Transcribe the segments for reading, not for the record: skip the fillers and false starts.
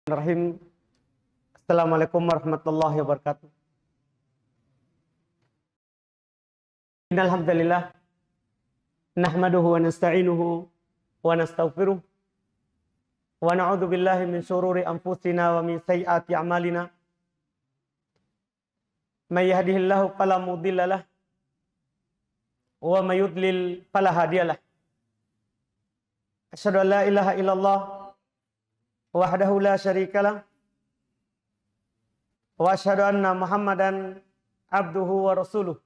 Bismillahirrahmanirrahim. Assalamualaikum warahmatullahi wabarakatuh. Innal hamdalillah nahmaduhu wa nasta'inuhu wa nastaghfiruh wa na'udzu billahi min shururi anfusina wa min sayyiati a'malina. May yahdihillahu fala mudhillalah wa may yudlil fala hadiyalah. Asyhadu an la ilaha illallah wahdahu la syarikalah wa asyhadu anna Muhammadan abduhu wa rasuluh.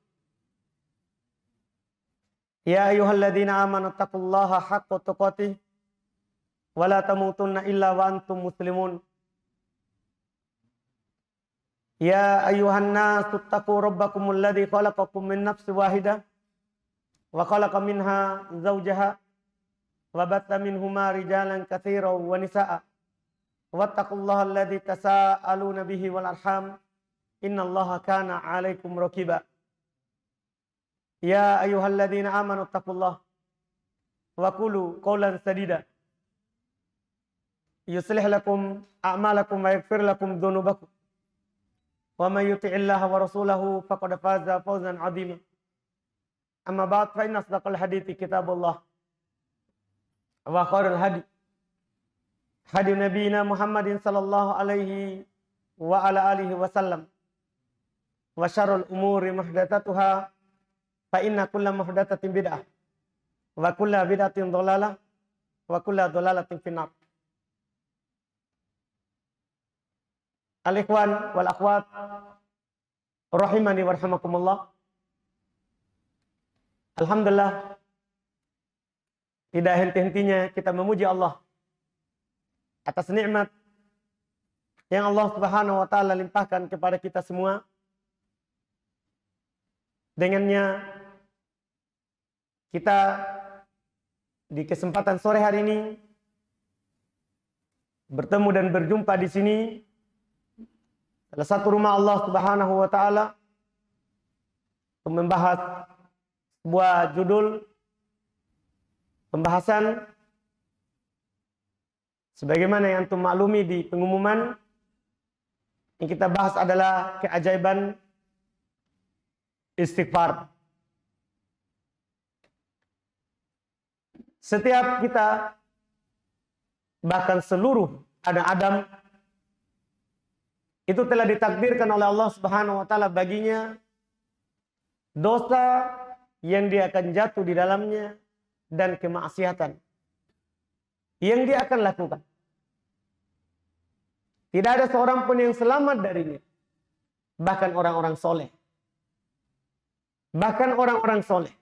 Ya ayyuhalladzina amanu taqullaha haqqa tuqatih wa la tamutunna illa wa antum muslimun. Ya ayyuhan nasu taqu rabbakumul ladzi khalaqakum min nafsin wahidah wa khalaqa minha zawjaha wa batha minhuma rijalan katsiran wa nisaa'a. Wattaqullaha alladzi tasaaluna bihi wal arham innallaha kana 'alaikum raqiba. Ya ayyuhalladzina amanu taqullaha wa qulu qawlan sadida yuslih lakum a'malakum wa yaghfir lakum dhunubakum wa may yuti'illaha wa rasulahu faqad faza fawzan 'azima. Amma ba'd, fa inna asdaqal hadithi kitabullah wa khairul hadi hadi nabiyina Muhammadin sallallahu alaihi wa ala alihi wasallam wa syarrul umuri muhdatsatuha fa inna kulla muhdatsatin bid'ah wa kulla bid'atin dhalalah wa kulla dhalalatin finnar. Al-ikhwan wal akhwat rahimani wa rahimakumullah. Alhamdulillah, tidak henti-hentinya kita memuji Allah atas nikmat yang Allah Subhanahu wa taala limpahkan kepada kita semua. Dengannya kita di kesempatan sore hari ini bertemu dan berjumpa di sini, salah satu rumah Allah Subhanahu wa taala, untuk membahas sebuah judul pembahasan sebagaimana yang antum maklumi di pengumuman. Yang kita bahas adalah keajaiban istighfar. Setiap kita, bahkan seluruh anak Adam, itu telah ditakdirkan oleh Allah Subhanahu wa taala baginya dosa yang dia akan jatuh di dalamnya dan kemaksiatan yang dia akan lakukan. Tidak ada seorang pun yang selamat darinya. Bahkan orang-orang soleh. Bahkan orang-orang soleh.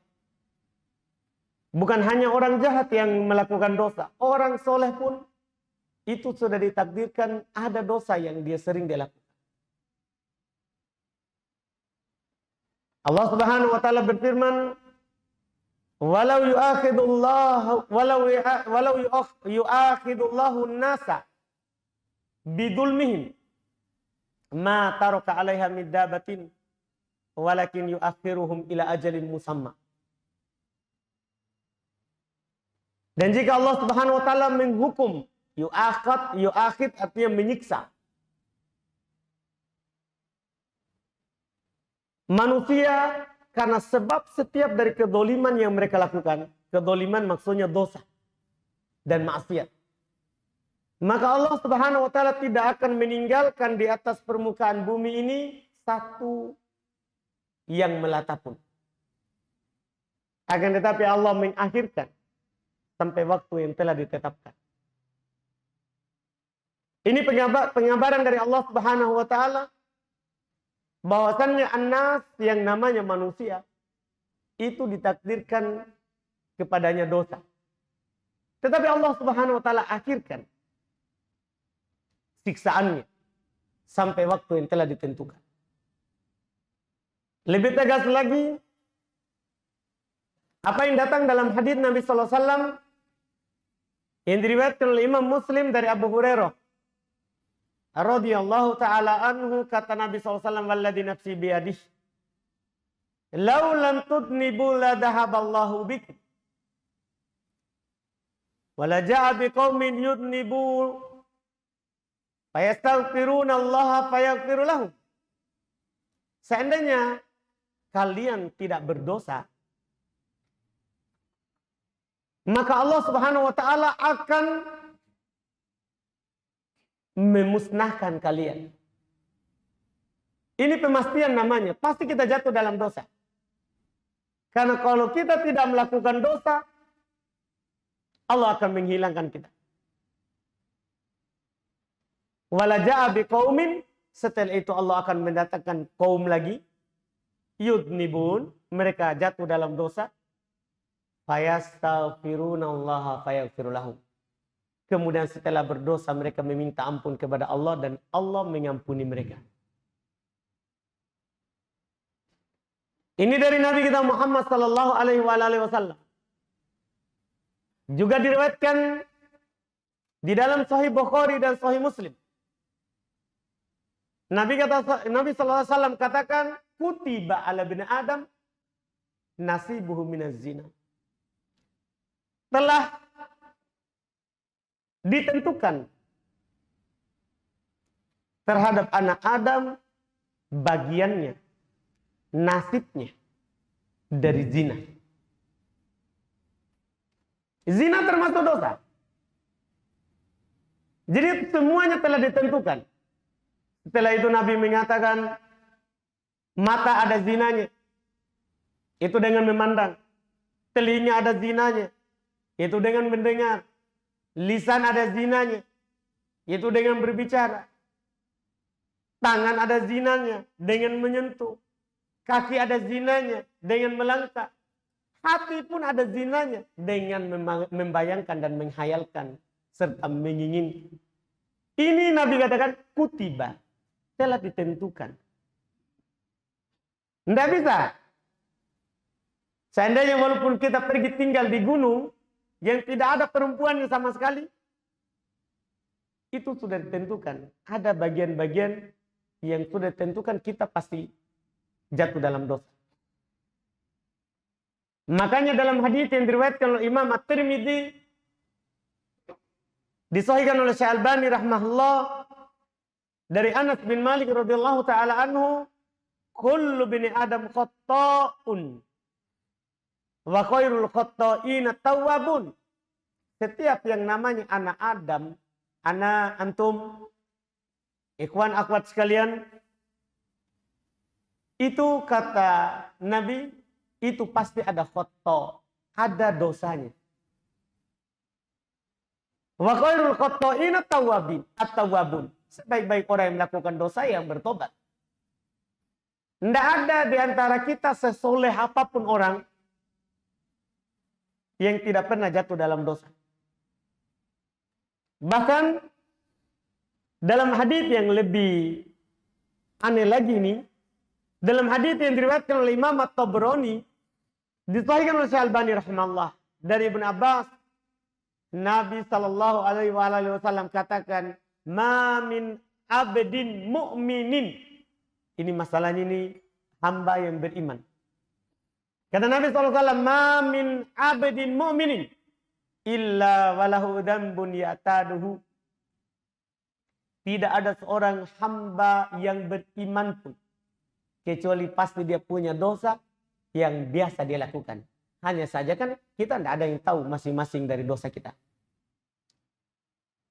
Bukan hanya orang jahat yang melakukan dosa. Orang soleh pun itu sudah ditakdirkan ada dosa yang dia sering dia lakukan. Allah Subhanahu wa taala berfirman, walau yu'akhidullahu an-nasa bidulmihim ma taraka 'alaiha min dabatin walakin yu'akhiruhum ila ajalin musamma. Dan jika Allah Subhanahu wa taala menghukum, yu'akhid artinya menyiksa manusia karena sebab setiap dari kedoliman yang mereka lakukan. Kedoliman maksudnya dosa dan maksiat. Maka Allah Subhanahu wa taala tidak akan meninggalkan di atas permukaan bumi ini satu yang melata pun. Akan tetapi Allah mengakhirkan sampai waktu yang telah ditetapkan. Ini pengabaran dari Allah Subhanahu wa taala bahwasannya an-nas yang namanya manusia itu ditakdirkan kepadanya dosa. Tetapi Allah Subhanahu wa taala akhirkan siksaannya sampai waktu yang telah ditentukan. Lebih tegas lagi, apa yang datang dalam hadis Nabi sallallahu alaihi wasallam yang diriwayatkan oleh Imam Muslim dari Abu Hurairah radhiyallahu taala anhu, kata Nabi sallallahu alaihi wasallam, walladzi nafsi biyadihi law lam tudnibu la dhahaballahu bikum wa la ja'a biqaumin yudnibu Fayastaghfirunallaha fayaghfiru lahum. Seandainya kalian tidak berdosa, maka Allah Subhanahu wa taala akan memusnahkan kalian. Ini pemastian namanya. Pasti kita jatuh dalam dosa. Karena kalau kita tidak melakukan dosa, Allah akan menghilangkan kita. Wala ja'a biqaumin, setelah itu Allah akan mendatangkan kaum lagi, yudnibun, mereka jatuh dalam dosa, fayastaghfirunallaha fayaghfiru lahum. Kemudian setelah berdosa mereka meminta ampun kepada Allah dan Allah mengampuni mereka. Ini dari Nabi kita Muhammad sallallahu alaihi wasallam. Juga diriwayatkan di dalam Sahih Bukhari dan Sahih Muslim. Nabi sallallahu alaihi wasallam katakan, kutiba ala bin Adam nasibuhu minaz zina. Telah ditentukan terhadap anak Adam bagiannya, nasibnya dari zina. Zina termasuk dosa. Jadi semuanya telah ditentukan. Setelah itu Nabi mengatakan, mata ada zinanya, itu dengan memandang. Telinga ada zinanya, itu dengan mendengar. Lisan ada zinanya, itu dengan berbicara. Tangan ada zinanya, dengan menyentuh. Kaki ada zinanya, dengan melangkah. Hati pun ada zinanya, dengan membayangkan dan menghayalkan, serta menginginkan. Ini Nabi katakan, kutiba. Telah ditentukan. Tidak bisa. Seandainya walaupun kita pergi tinggal di gunung, yang tidak ada perempuan sama sekali, itu sudah ditentukan. Ada bagian-bagian yang sudah ditentukan, kita pasti jatuh dalam dosa. Makanya dalam hadis yang diriwayatkan oleh Imam At-Tirmidzi, disahihkan oleh Syekh Albani rahimahullah, dari Anas bin Malik radhiyallahu taala anhu, kullu bini Adam khatta'un wa khairul khatta'ina tawwabun. Setiap yang namanya anak Adam, anak antum, ikhwan akhwat sekalian, itu kata Nabi, itu pasti ada khata', ada dosanya. Wa khairul khatta'ina tawwabun. Sebaik-baik orang yang melakukan dosa yang bertobat. Tidak ada di antara kita sesoleh apapun orang yang tidak pernah jatuh dalam dosa. Bahkan dalam hadis yang lebih aneh lagi ini, dalam hadis yang diriwayatkan oleh Imam At-Tabrani, disahihkan oleh Syekh Albani rahimahullah, dari Ibnu Abbas, Nabi sallallahu alaihi wasallam katakan, ma min abdin mu'minin. Ini masalahnya ini hamba yang beriman. Kata Nabi SAW, ma min abdin mu'minin illa walahu dhanbun ya'taduhu. Tidak ada seorang hamba yang beriman pun, kecuali pasti dia punya dosa yang biasa dia lakukan. Hanya saja kan kita tidak ada yang tahu masing-masing dari dosa kita.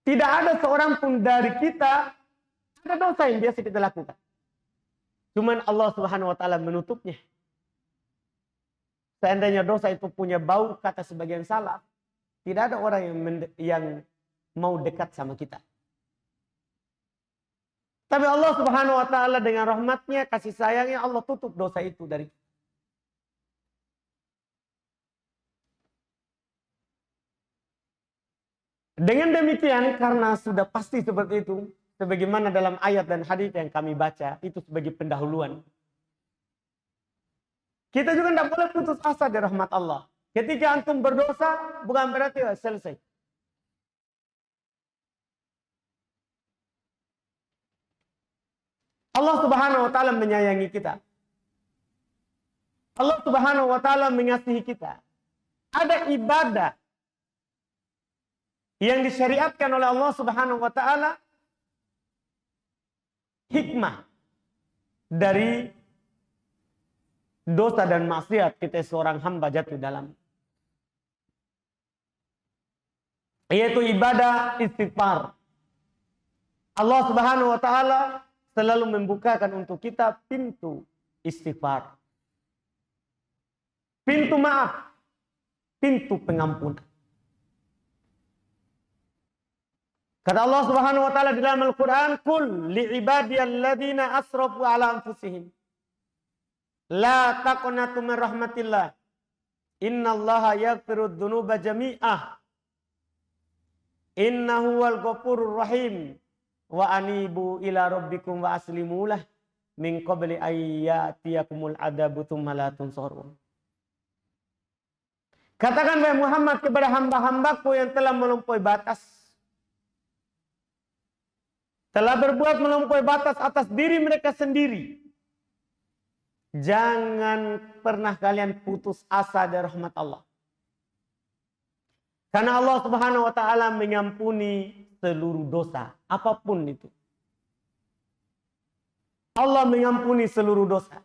Tidak ada seorang pun dari kita ada dosa yang biasa kita lakukan. Cuman Allah Subhanahu wa taala menutupnya. Seandainya dosa itu punya bau, kata sebagian salaf, tidak ada orang yang mau dekat sama kita. Tapi Allah Subhanahu wa taala dengan rahmatnya, kasih sayangnya, Allah tutup dosa itu dari kita. Dengan demikian, karena sudah pasti seperti itu, sebagaimana dalam ayat dan hadis yang kami baca, itu sebagai pendahuluan. Kita juga tidak boleh putus asa dari rahmat Allah. Ketika antum berdosa, bukan berarti selesai. Allah Subhanahu wa taala menyayangi kita. Allah Subhanahu wa taala mengasihi kita. Ada ibadah yang disyariatkan oleh Allah Subhanahu wa taala hikmah dari dosa dan maksiat kita seorang hamba jatuh dalam, yaitu ibadah istighfar. Allah Subhanahu wa taala selalu membukakan untuk kita pintu istighfar, pintu maaf, pintu pengampunan. Kata Allah Subhanahu wa taala di dalam Al-Qur'an, "Qul li'ibadiyalladzina asrafu 'ala anfusihim la taqnatu min rahmatillah. Innallaha yaghfirudz dzunuba jami'ah. Innahu wal ghafurur rahim. Wa anibu ila rabbikum wa aslimulah min qabli ayyatiyakumul adabu tsumma la tunsarun." Katakan wahai Muhammad kepada hamba-hambaku yang telah melampaui batas, telah berbuat melampaui batas atas diri mereka sendiri. Jangan pernah kalian putus asa dari rahmat Allah. Karena Allah Subhanahu wa taala mengampuni seluruh dosa, apapun itu. Allah mengampuni seluruh dosa.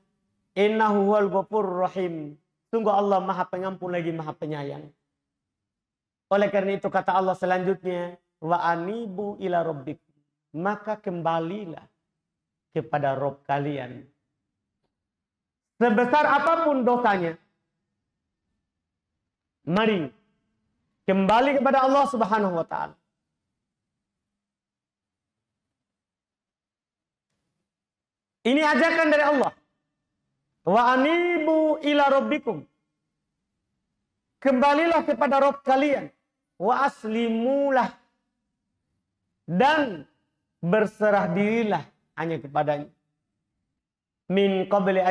Innahu wal ghafurur rahim. Sungguh Allah Maha Pengampun lagi Maha Penyayang. Oleh karena itu kata Allah selanjutnya, wa anibu ila rabbikum. Maka kembalilah kepada Rabb kalian. Sebesar apapun dosanya, mari kembali kepada Allah Subhanahu wa taala. Ini ajakan dari Allah. Wa anibu ila rabbikum. Kembalilah kepada Rabb kalian. Wa aslimulah. Dan berserah dirilah hanya kepadanya. Min qabli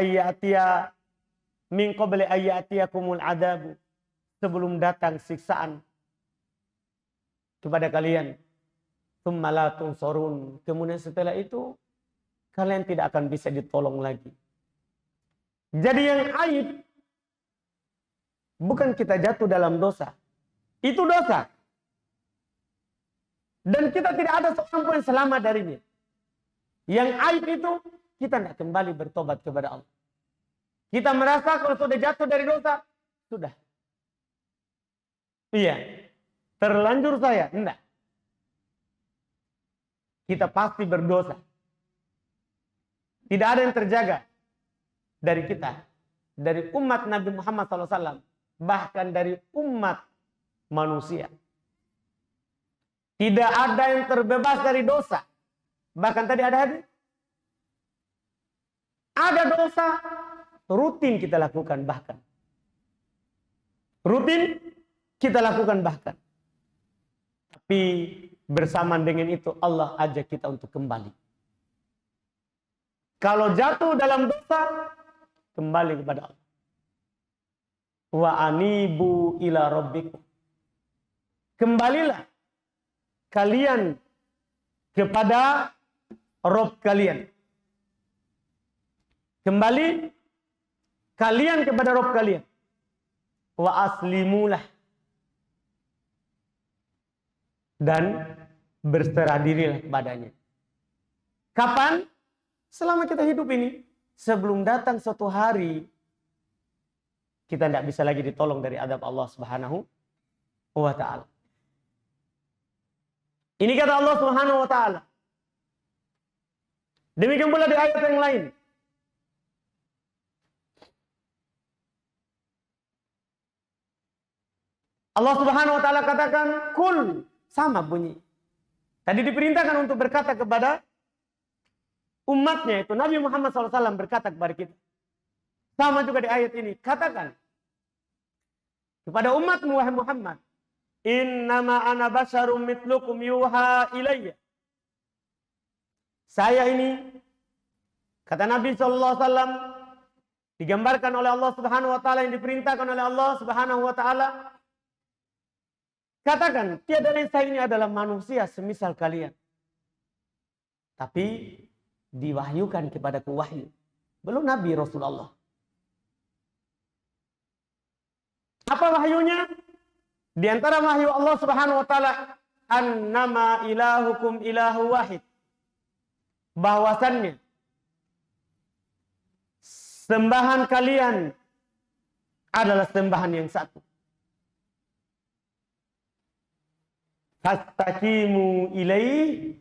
ayyatiyakumul adabu. Sebelum datang siksaan kepada kalian. Tsumma la tunsorun. Kemudian setelah itu kalian tidak akan bisa ditolong lagi. Jadi yang aib bukan kita jatuh dalam dosa. Itu dosa. Dan kita tidak ada seorang pun yang selamat darinya. Yang aib itu kita tidak kembali bertobat kepada Allah. Kita merasa kalau sudah jatuh dari dosa, sudah. Iya, terlanjur saya. Enggak. Kita pasti berdosa. Tidak ada yang terjaga dari kita. Dari umat Nabi Muhammad SAW. Bahkan dari umat manusia. Tidak ada yang terbebas dari dosa. Bahkan tadi ada hadis. Ada dosa rutin kita lakukan bahkan. Rutin kita lakukan bahkan. Tapi bersamaan dengan itu Allah ajak kita untuk kembali. Kalau jatuh dalam dosa, kembali kepada Allah. Wa anibu ila rabbikum. Kembalilah kalian kepada Rabb kalian. Kembali kalian kepada Rabb kalian. Wa aslimulah. Dan berserah dirilah kepadanya. Kapan? Selama kita hidup ini. Sebelum datang suatu hari kita tidak bisa lagi ditolong dari adab Allah Subhanahu wa ta'ala. Ini kata Allah Subhanahu wa ta'ala. Demikian pula di ayat yang lain. Allah Subhanahu wa ta'ala katakan, kul, sama bunyi. Tadi diperintahkan untuk berkata kepada umatnya itu. Nabi Muhammad SAW berkata kepada kita. Sama juga di ayat ini. Katakan kepada umatmu wahai Muhammad. Innama ana basyarum mitlukum yuha ilayya. Saya ini, kata Nabi SAW, digambarkan oleh Allah Subhanahu wa ta'ala, yang diperintahkan oleh Allah Subhanahu wa ta'ala. Katakan, tiada lain saya ini adalah manusia semisal kalian. Tapi diwahyukan kepadaku wahyu. Belum Nabi Rasulullah. Apa wahyunya? Di antara wahyu Allah Subhanahu wa taala, annama ilahukum ilahu wahid. bahwasannya sembahan kalian adalah sembahan yang satu. Fastaqimu ilaihi,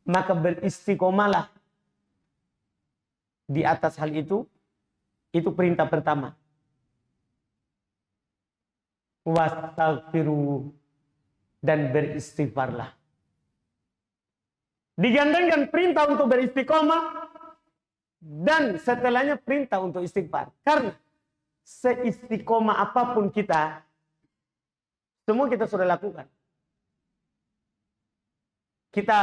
maka beristiqomalah di atas hal itu. Itu perintah pertama. Wastaghfiru, dan beristighfarlah. Digandengkan perintah untuk beristiqomah dan setelahnya perintah untuk istighfar. Karena seistiqomah apapun kita, semua kita sudah lakukan. Kita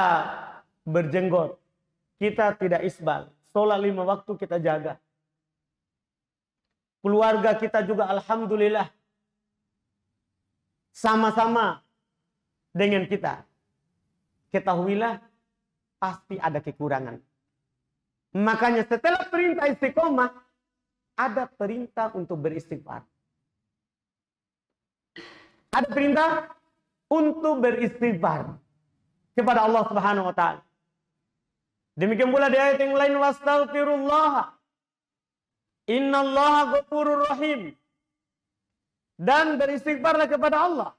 berjenggot, kita tidak isbal, sholat 5 waktu kita jaga. Keluarga kita juga alhamdulillah sama-sama dengan kita. Ketahuilah pasti ada kekurangan. Makanya setelah perintah istiqomah, ada perintah untuk beristighfar. Ada perintah untuk beristighfar kepada Allah Subhanahu wa taala. Demikian pula di ayat yang lain, wastaghfirullah innallaha ghafurur rahim. Dan beristighfarlah kepada Allah.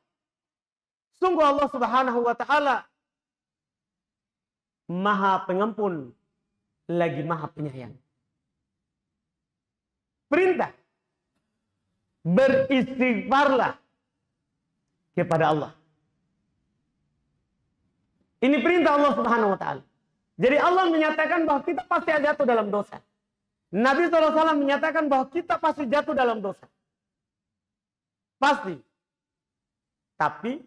Sungguh Allah Subhanahu wa taala Maha Pengampun lagi Maha Penyayang. Perintah beristighfarlah kepada Allah. Ini perintah Allah Subhanahu wa taala. Jadi Allah menyatakan bahwa kita pasti jatuh dalam dosa. Nabi SAW menyatakan bahwa kita pasti jatuh dalam dosa. Pasti. Tapi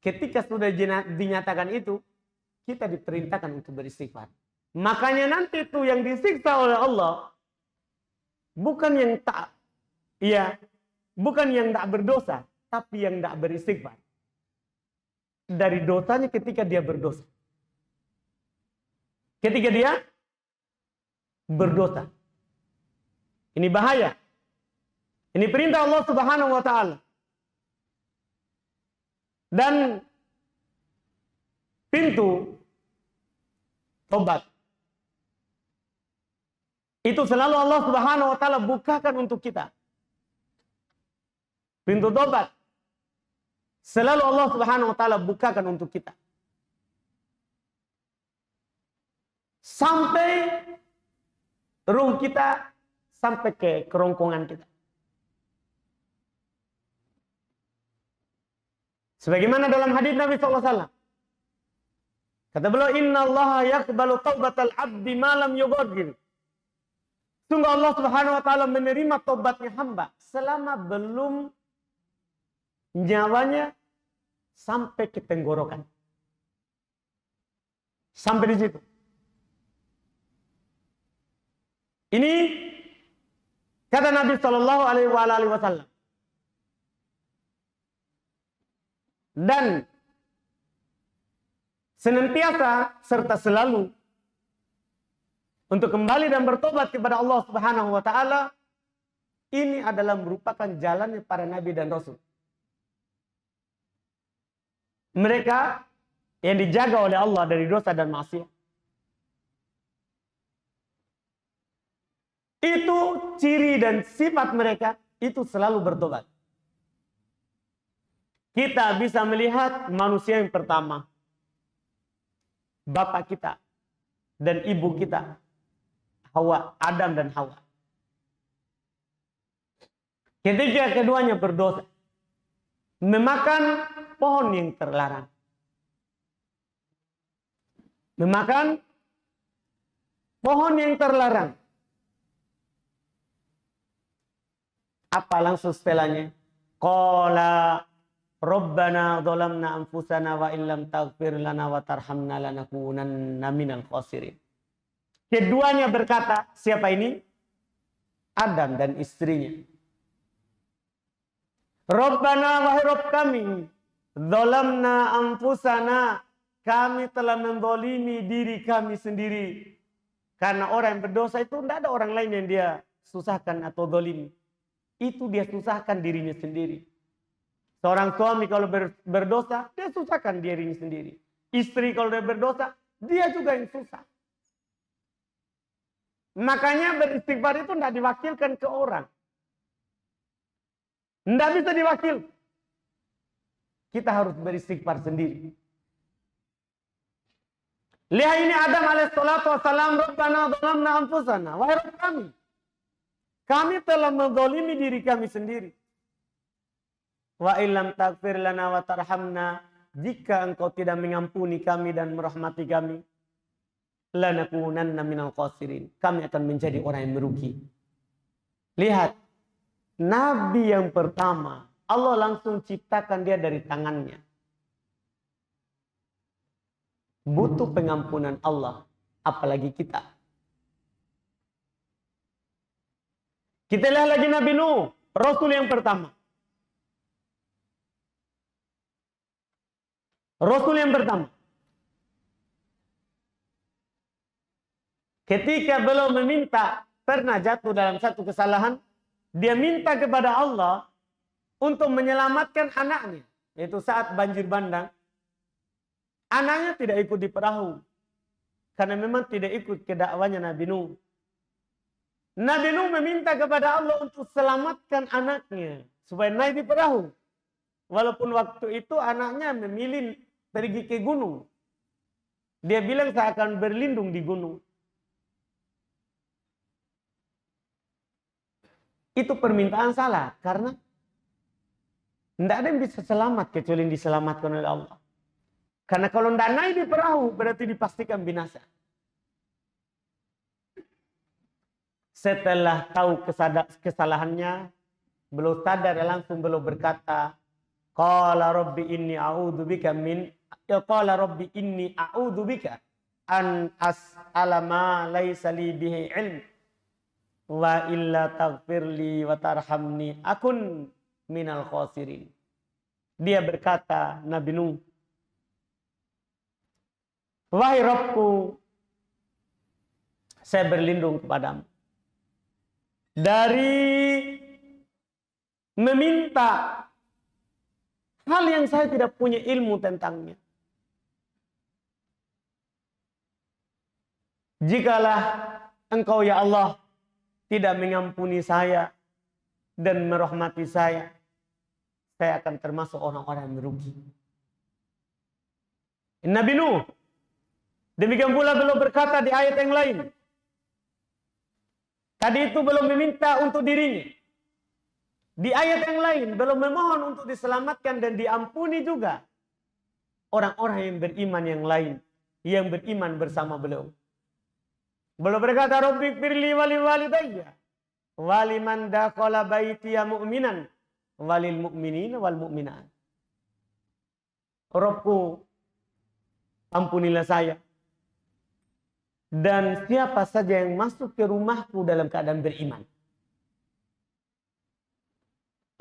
ketika sudah dinyatakan itu, kita diperintahkan untuk beristighfar. Makanya nanti itu yang disiksa oleh Allah bukan yang bukan yang tak berdosa, tapi yang tak beristighfar. Dari dosanya ketika dia berdosa. Ketika dia berdosa. Ini bahaya. Ini perintah Allah Subhanahu wa taala. Dan pintu tobat itu selalu Allah Subhanahu wa taala bukakan untuk kita. Pintu tobat selalu Allah Subhanahu wa taala bukakan untuk kita. Sampai ruh kita sampai ke kerongkongan kita. Sebagaimana dalam hadis Nabi SAW. Kata beliau, Inna Allah yaqbalu taubatal abdi malam yughadir. Sungguh Allah Subhanahu wa taala menerima taubatnya hamba selama belum nyawanya sampai ke tenggorokan. Sampai di situ. Ini kata Nabi Shallallahu Alaihi Wasallam. Dan senantiasa serta selalu untuk kembali dan bertobat kepada Allah Subhanahu wa taala, ini adalah merupakan jalannya para nabi dan rasul. Mereka yang dijaga oleh Allah dari dosa dan maksiat. Itu ciri dan sifat mereka, itu selalu bertobat. Kita bisa melihat manusia yang pertama. Bapak kita dan ibu kita. Hawa, Adam dan Hawa. Ketika keduanya berdosa. Memakan pohon yang terlarang. Memakan pohon yang terlarang. Apa langsung setelahnya? Qala Rabbana dzalamna anfusana wa illam taghfir lana wa tarhamna lanakunanna minal khasirin. Keduanya berkata, siapa ini? Adam dan istrinya. Rabbana wahai Rabb kami, dzalamna anfusana, kami telah menzalimi diri kami sendiri. Karena orang yang berdosa itu tidak ada orang lain yang dia susahkan atau zalimi. Itu dia susahkan dirinya sendiri. Seorang suami kalau berdosa, dia susahkan dirinya sendiri. Istri kalau dia berdosa, dia juga yang susah. Makanya beristighfar itu tidak diwakilkan ke orang. Tidak bisa diwakil. Kita harus beristighfar sendiri. Lihat ini Adam alaihissalatu wassalam, Rabbana dhalamna anfusana. Wahai Rabb kami telah menzalimi diri kami sendiri. Wa illam taghfir lana wa tarhamna, jika engkau tidak mengampuni kami dan merahmati kami, lanakunanna minal khasirin, kami akan menjadi orang yang merugi. Lihat, Nabi yang pertama, Allah langsung ciptakan dia dari tangannya. Butuh pengampunan Allah, apalagi kita. Kita lihat lagi Nabi Nuh, Rasul yang pertama. Rasul yang pertama. Ketika beliau meminta, pernah jatuh dalam satu kesalahan, dia minta kepada Allah untuk menyelamatkan anaknya. Yaitu saat banjir bandang. Anaknya tidak ikut di perahu. Karena memang tidak ikut ke dakwanya Nabi Nuh. Nabi Nuh meminta kepada Allah untuk selamatkan anaknya. Supaya naik di perahu. Walaupun waktu itu anaknya memilih pergi ke gunung. Dia bilang saya akan berlindung di gunung. Itu permintaan salah. Karena tidak ada yang bisa selamat kecuali yang diselamatkan oleh Allah. Karena kalau tidak naik di perahu berarti dipastikan binasa. Setelah tahu kesalahannya, beliau sadar langsung beliau berkata, Qala rabbi inni a'udzubika an as'ala ma laysa li bihi ilm wa illa taghfirli wa tarhamni akun minal khasirin. Dia berkata, Nabi Nuh, wahai Rabbku, saya berlindung kepadamu dari meminta hal yang saya tidak punya ilmu tentangnya. Jikalah engkau ya Allah tidak mengampuni saya dan merahmati saya akan termasuk orang-orang yang merugi. Nabi Nuh demikian pula beliau berkata di ayat yang lain. Tadi itu belum meminta untuk dirinya. Di ayat yang lain belum memohon untuk diselamatkan dan diampuni juga orang-orang yang beriman yang lain, yang beriman bersama beliau. Beliau berkata, Rabbi firli wali walidayya waliman dakhala baitiya mu'minan walil mu'minina wal mu'minat. Rabbku, ampunilah saya dan siapa saja yang masuk ke rumahku dalam keadaan beriman.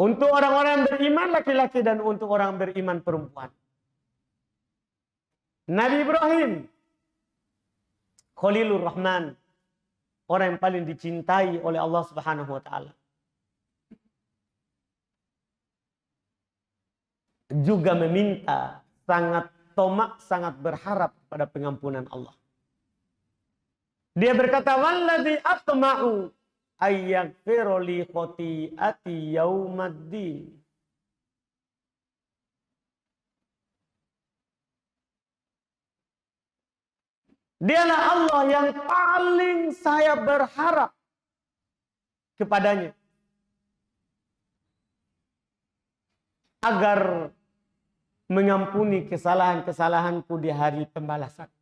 Untuk orang-orang yang beriman laki-laki dan untuk orang beriman perempuan. Nabi Ibrahim, Khalilur Rahman, orang yang paling dicintai oleh Allah Subhanahu wa taala. Juga meminta, sangat tomak, sangat berharap pada pengampunan Allah. Dia berkata, "Walladzi atma'u ayyaghfira li khati'ati yaumaddin." Dialah Allah yang paling saya berharap kepadanya agar mengampuni kesalahan-kesalahanku di hari pembalasan.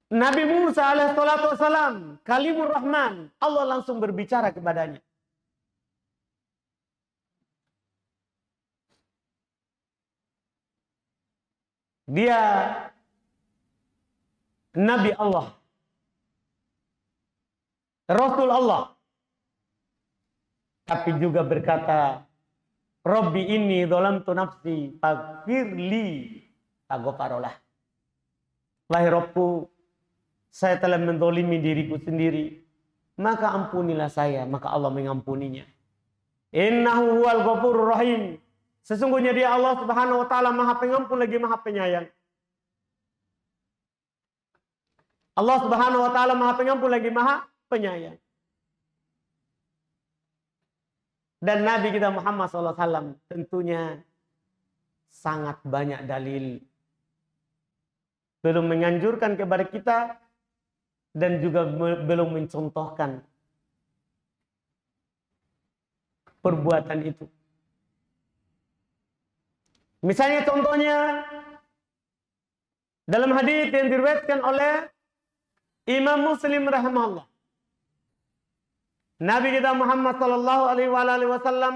Nabi Musa alaihissalatu wassalam, Kalimur Rahman, Allah langsung berbicara kepadanya. Dia Nabi Allah, Rasul Allah, tapi juga berkata, Rabbi inni dzalamtu nafsi faghfirli faghfarolah. Wahai Rabbku, saya telah menzalimi diriku sendiri, maka ampunilah saya, maka Allah mengampuninya. Innahu huwal ghafurur rahim. Sesungguhnya Dia Allah Subhanahu wa taala Maha Pengampun lagi Maha Penyayang. Allah Subhanahu wa taala Maha Pengampun lagi Maha Penyayang. Dan Nabi kita Muhammad SAW tentunya sangat banyak dalil belum menganjurkan kepada kita dan juga belum mencontohkan perbuatan itu. Misalnya contohnya dalam hadis yang diriwayatkan oleh Imam Muslim rahimahullah. Nabi kita Muhammad sallallahu alaihi wasallam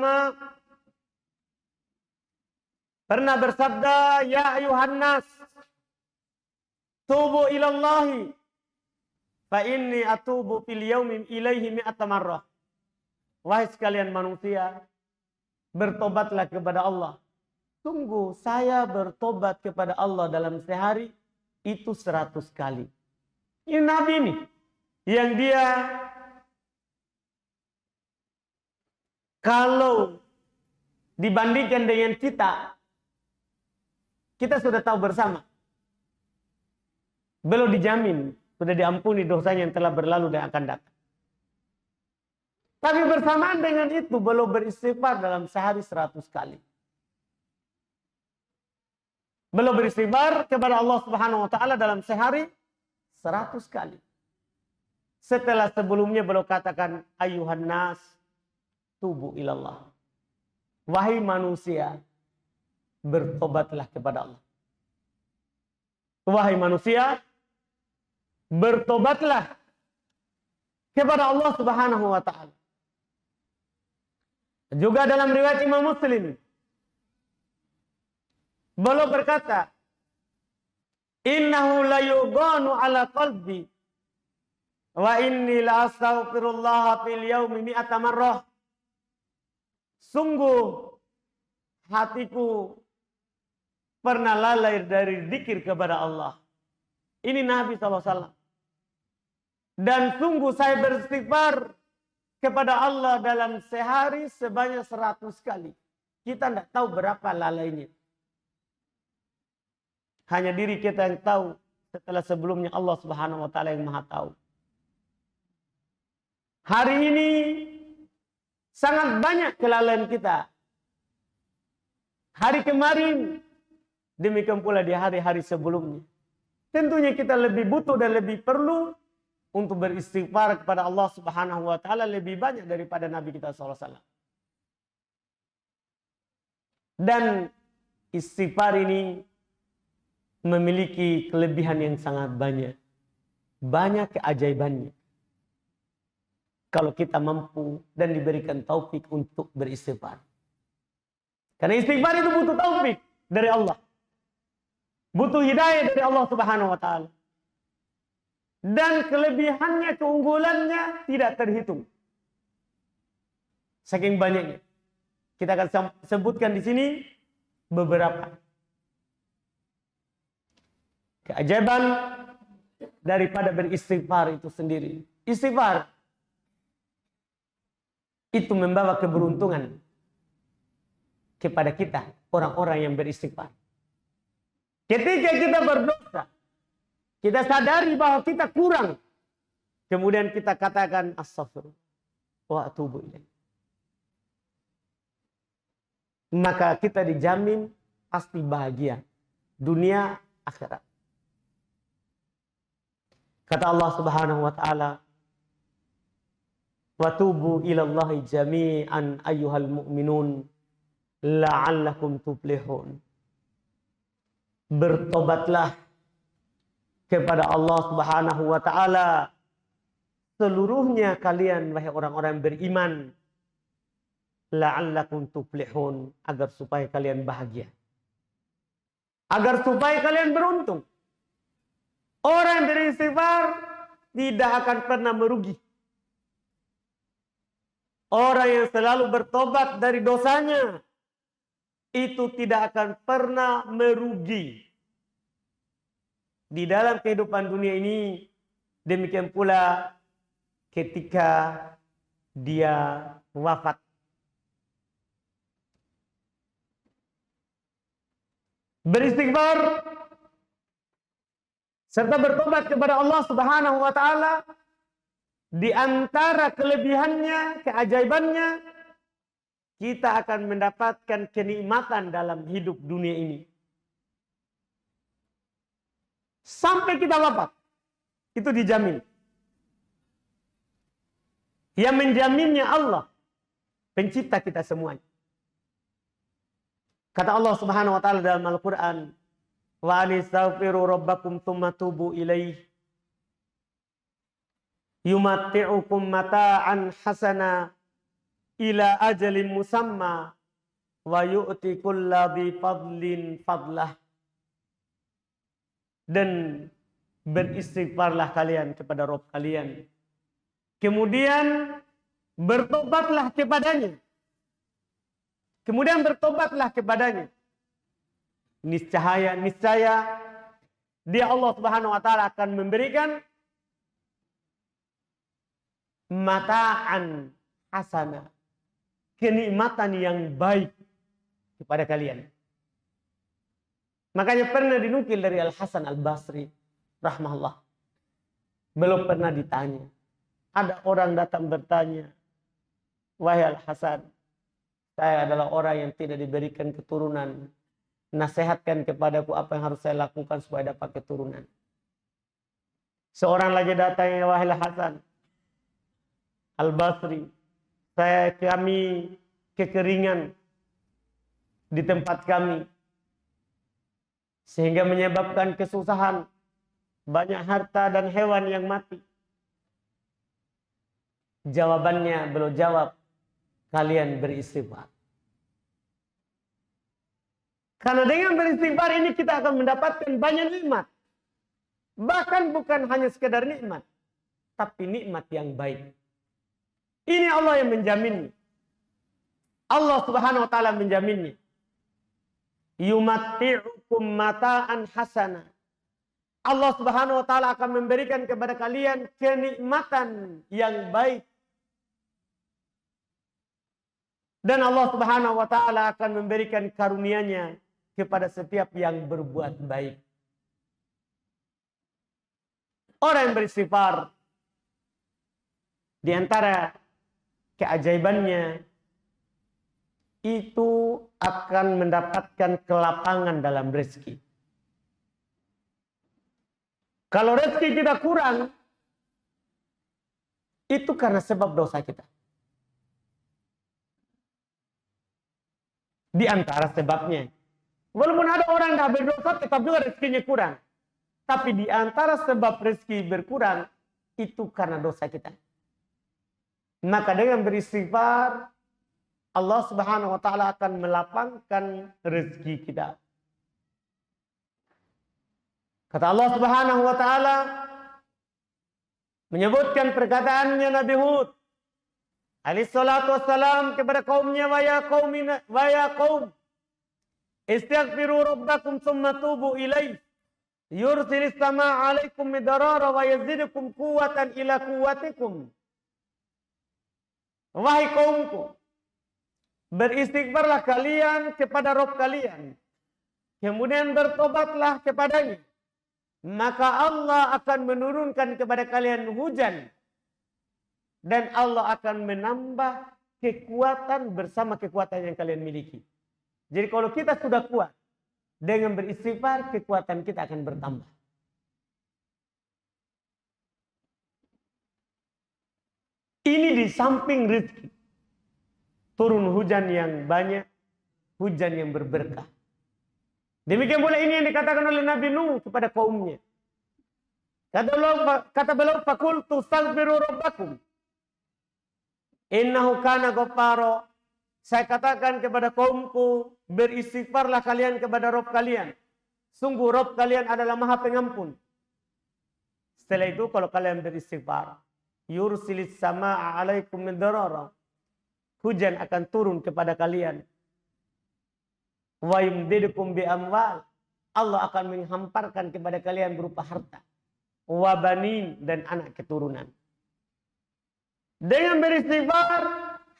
pernah bersabda, "Ya ayuhan nas, tubu ilallahi, fa inni atubu fil yaumi ilaihi mi'ata marrah." Wahai sekalian manusia, bertobatlah kepada Allah. Sungguh saya bertobat kepada Allah dalam sehari itu 100 kali. Ini Nabi nih, yang dia kalau dibandingkan dengan kita sudah tahu bersama. Belum dijamin, sudah diampuni dosanya yang telah berlalu dan akan datang. Tapi bersamaan dengan itu belum beristighfar dalam sehari 100 kali. Belum beristighfar kepada Allah Subhanahu wa taala dalam sehari 100 kali. Setelah sebelumnya belum katakan ayuhan nas tubu ilallah. Wahai manusia, bertobatlah kepada Allah. Wahai manusia, bertobatlah kepada Allah Subhanahu wa taala. Juga dalam riwayat Imam Muslim beliau berkata, "Innahu la yughanu ala qalbi wa inni la astaghfirullah fil yaumi mi'ata marrah." Sungguh hatiku pernah lalai dari zikir kepada Allah. Ini Nabi SAW. Dan sungguh saya beristighfar kepada Allah dalam sehari sebanyak 100 kali. Kita tidak tahu berapa lalainya. Hanya diri kita yang tahu. Setelah sebelumnya Allah Subhanahu wa taala yang Maha tahu. Hari ini sangat banyak kelalaian kita. Hari kemarin, demikian pula di hari-hari sebelumnya. Tentunya kita lebih butuh dan lebih perlu untuk beristighfar kepada Allah Subhanahu wa taala lebih banyak daripada Nabi kita SAW. Dan istighfar ini memiliki kelebihan yang sangat banyak. Banyak keajaibannya. Kalau kita mampu dan diberikan taufik untuk beristighfar. Karena istighfar itu butuh taufik dari Allah. Butuh hidayah dari Allah Subhanahu wa taala. Dan kelebihannya, keunggulannya tidak terhitung. Saking banyaknya. Kita akan sebutkan di sini beberapa keajaiban daripada beristighfar itu sendiri. Istighfar itu membawa keberuntungan kepada kita, orang-orang yang beristighfar. Ketika kita berdosa, kita sadari bahwa kita kurang. Kemudian kita katakan astaghfirullah wa atubu ilaih. Maka kita dijamin pasti bahagia dunia akhirat. Kata Allah Subhanahu wa taala, "Wa tubu ilallahi jami'an ayyuhal mu'minun la'allakum tuflihun." Bertobatlah kepada Allah Subhanahu wa taala seluruhnya kalian wahai orang-orang beriman, la'allakum tuflihun, agar supaya kalian bahagia, agar supaya kalian beruntung. Orang yang beristighfar tidak akan pernah merugi. Orang yang selalu bertobat dari dosanya itu tidak akan pernah merugi di dalam kehidupan dunia ini. Demikian pula ketika dia wafat. beristighfar, serta bertobat kepada Allah Subhanahu wa taala, di antara kelebihannya, keajaibannya, kita akan mendapatkan kenikmatan dalam hidup dunia ini. Sampai kita wafat, itu dijamin. Yang menjaminnya Allah, pencipta kita semuanya. Kata Allah Subhanahu wa taala dalam Al-Qur'an, "Wa anistaghfiru rabbakum tsumma tubu ilaih. Yumatti'ukum mata'an hasana ila ajalin musamma wa yu'ti kulladzi fadlin fadlah." Dan beristighfarlah kalian kepada Rabb kalian. Kemudian bertobatlah kepadanya. Niscaya dia Allah Subhanahu wa taala akan memberikan mata'an hasana, kenikmatan yang baik kepada kalian. Makanya pernah dinukil dari Al-Hasan Al-Basri rahimahullah. Belum pernah ditanya. Ada orang datang bertanya, "Wahai Al-Hasan, saya adalah orang yang tidak diberikan keturunan. Nasihatkan kepadaku apa yang harus saya lakukan supaya dapat keturunan." Seorang lagi datang, "Wahai Al-Hasan Al-Basri, kami kekeringan di tempat kami, sehingga menyebabkan kesusahan, banyak harta dan hewan yang mati." Jawabannya belum jawab, "Kalian beristighfar." Karena dengan beristighfar ini kita akan mendapatkan banyak nikmat. Bahkan bukan hanya sekedar nikmat, tapi nikmat yang baik. Ini Allah yang menjaminnya. Allah Subhanahu wa taala menjaminnya. Yumatti'ukum mata'an hasana. Allah Subhanahu wa taala akan memberikan kepada kalian kenikmatan yang baik. Dan Allah Subhanahu wa taala akan memberikan karunia-Nya kepada setiap yang berbuat baik. Orang yang beristighfar, di antara keajaibannya, itu akan mendapatkan kelapangan dalam rezeki. Kalau rezeki kita kurang, itu karena sebab dosa kita. Di antara sebabnya. Walaupun ada orang yang berdosa, tetap juga rezekinya kurang. Tapi di antara sebab rezeki berkurang, itu karena dosa kita. Maka dengan beristighfar, Allah Subhanahu wa taala akan melapangkan rezeki kita. Kata Allah Subhanahu wa taala menyebutkan perkataannya Nabi Hud alaihi salatu wassalam kepada kaumnya, "Wa ya qaum istaghfiru rabbakum tsumma tubu ilaih yursilis samaa 'alaikum midrara wa yazidukum quwwatan ila quwwatikum." Wahai kaumku, beristighfarlah kalian kepada Rabb kalian, kemudian bertobatlah kepadanya, maka Allah akan menurunkan kepada kalian hujan, dan Allah akan menambah kekuatan bersama kekuatan yang kalian miliki. Jadi kalau kita sudah kuat, dengan beristighfar, kekuatan kita akan bertambah. Ini di samping rezeki. Turun hujan yang banyak, hujan yang berberkah. Demikian pula ini yang dikatakan oleh Nabi Nuh kepada kaumnya. Kata beliau, "Fakultu astaghfiru rabbakum innahu kana ghaffara." Saya katakan kepada kaumku, beristighfarlah kalian kepada Rabb kalian. Sungguh Rabb kalian adalah Maha Pengampun. Setelah itu kalau kalian beristighfar, yursilis samaa 'alaikum midrara. Hujan akan turun kepada kalian. Wa yumdidukum bi amwal. Allah akan menghamparkan kepada kalian berupa harta. Wa banin, dan anak keturunan. Dengan beristighfar,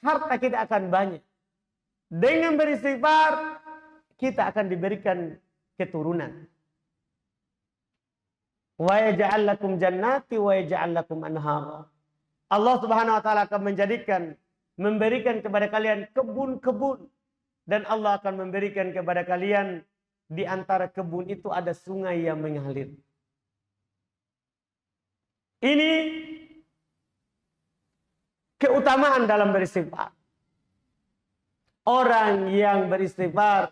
harta kita akan banyak. Dengan beristighfar, kita akan diberikan keturunan. Wa yaj'al lakum jannati wa yaj'al lakum anhara. Allah Subhanahu wa taala akan memberikan kepada kalian kebun-kebun, dan Allah akan memberikan kepada kalian di antara kebun itu ada sungai yang mengalir. Ini keutamaan dalam beristighfar. Orang yang beristighfar,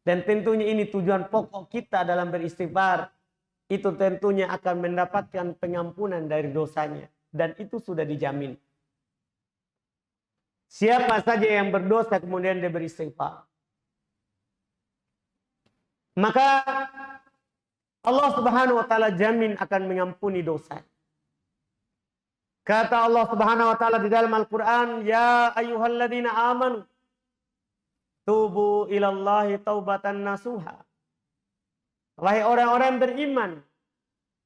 dan tentunya ini tujuan pokok kita dalam beristighfar, itu tentunya akan mendapatkan pengampunan dari dosanya, dan itu sudah dijamin. Siapa saja yang berdosa kemudian dia beristighfar, maka Allah Subhanahu wa taala jamin akan mengampuni dosa. Kata Allah Subhanahu wa taala di dalam Al-Qur'an, "Ya ayyuhalladzina amanu tubu ilallahi taubatan nasuha." Wahai orang-orang beriman,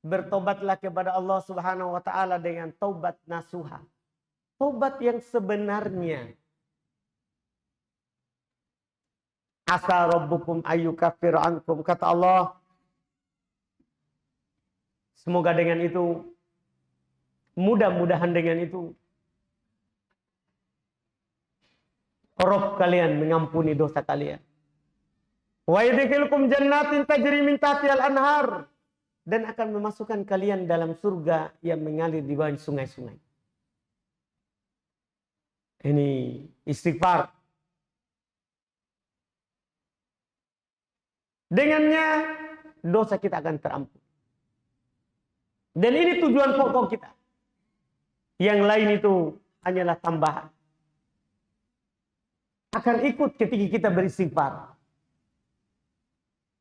bertobatlah kepada Allah Subhanahu wa taala dengan taubat nasuha. Taubat yang sebenarnya. Asa rabbukum ayyukaffir ankum, kata Allah. Semoga dengan itu, mudah-mudahan dengan itu, Rabb kalian mengampuni dosa kalian. Wa yadkhulukum jannatin tajri min tahtihal anhar, dan akan memasukkan kalian dalam surga yang mengalir di bawah sungai-sungai. Ini istighfar. Dengannya dosa kita akan terampun. Dan ini tujuan pokok kita. Yang lain itu hanyalah tambahan. Akan ikut ketika kita beristighfar.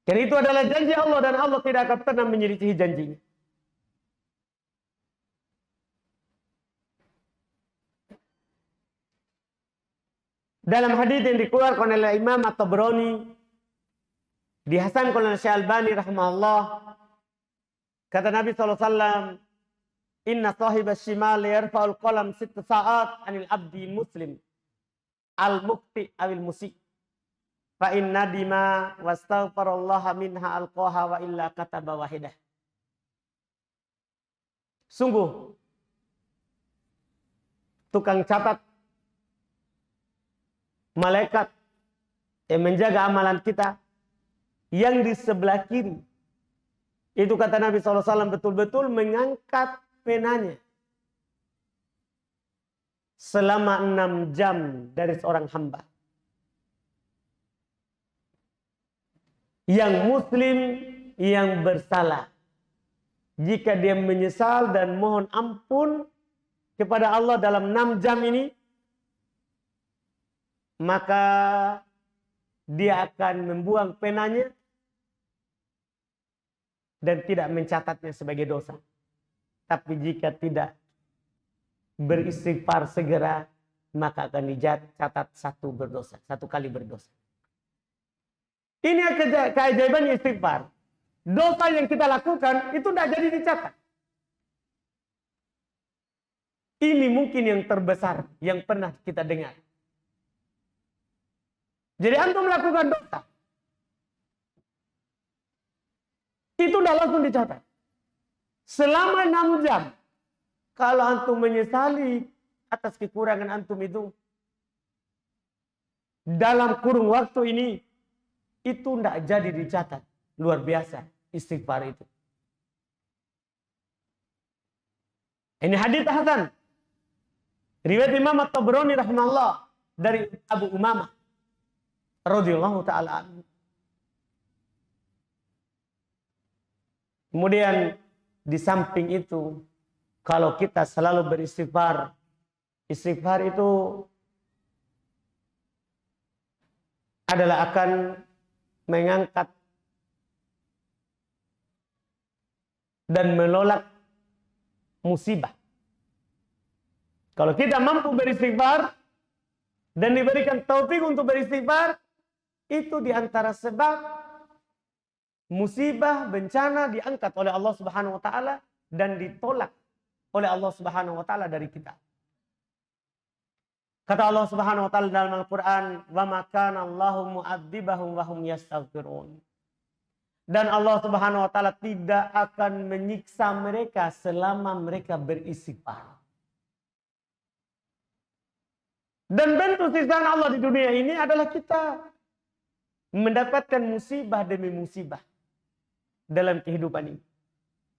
Dan itu adalah janji Allah, dan Allah tidak akan pernah menyelisihi janjinya. Dalam hadis yang dikeluarkan oleh Imam At-Tabrani, dihasankan oleh Syekh Albani rahimahullah, kata Nabi SAW, "Inna sahibas shimal yarfa'ul qalam 6 sa'at 'anil abdi muslim al-muqti awil musik. Fa in nadima wastaghfarallaha minha alqaha wa illa kataba wahidah." Sungguh tukang catat, malaikat yang menjaga amalan kita yang di sebelah kiri, itu kata Nabi SAW betul-betul mengangkat penanya selama 6 jam dari seorang hamba. Yang muslim yang bersalah, jika dia menyesal dan mohon ampun kepada Allah dalam 6 jam ini, maka dia akan membuang penanya dan tidak mencatatnya sebagai dosa. Tapi jika tidak beristighfar segera, maka akan dicatat 1 kali berdosa. Ini keajaiban istighfar. Dosa yang kita lakukan itu tidak jadi dicatat. Ini mungkin yang terbesar yang pernah kita dengar. Jadi antum melakukan dosa, itu tidak langsung dicatat. Selama 6 jam, kalau antum menyesali atas kekurangan antum itu, dalam kurung waktu ini, itu tidak jadi dicatat. Luar biasa istighfar itu. Ini hadits hasan. Riwayat Imam At-Tabrani rahimahullah dari Abu Umamah radhiyallahu taala anhu. Kemudian di samping itu, kalau kita selalu beristighfar, istighfar itu adalah akan mengangkat dan menolak musibah. Kalau kita mampu beristighfar dan diberikan taufik untuk beristighfar, itu diantara sebab musibah, bencana diangkat oleh Allah Subhanahu wa taala dan ditolak oleh Allah Subhanahu wa taala dari kita. Kata Allah Subhanahu wa taala dalam Al-Qur'an, "Wa ma kana Allahu mu'adzibahum wa hum yastaghfirun." Dan Allah Subhanahu wa taala tidak akan menyiksa mereka selama mereka beristighfar. Dan bentuk siksaan Allah di dunia ini adalah kita mendapatkan musibah demi musibah dalam kehidupan ini.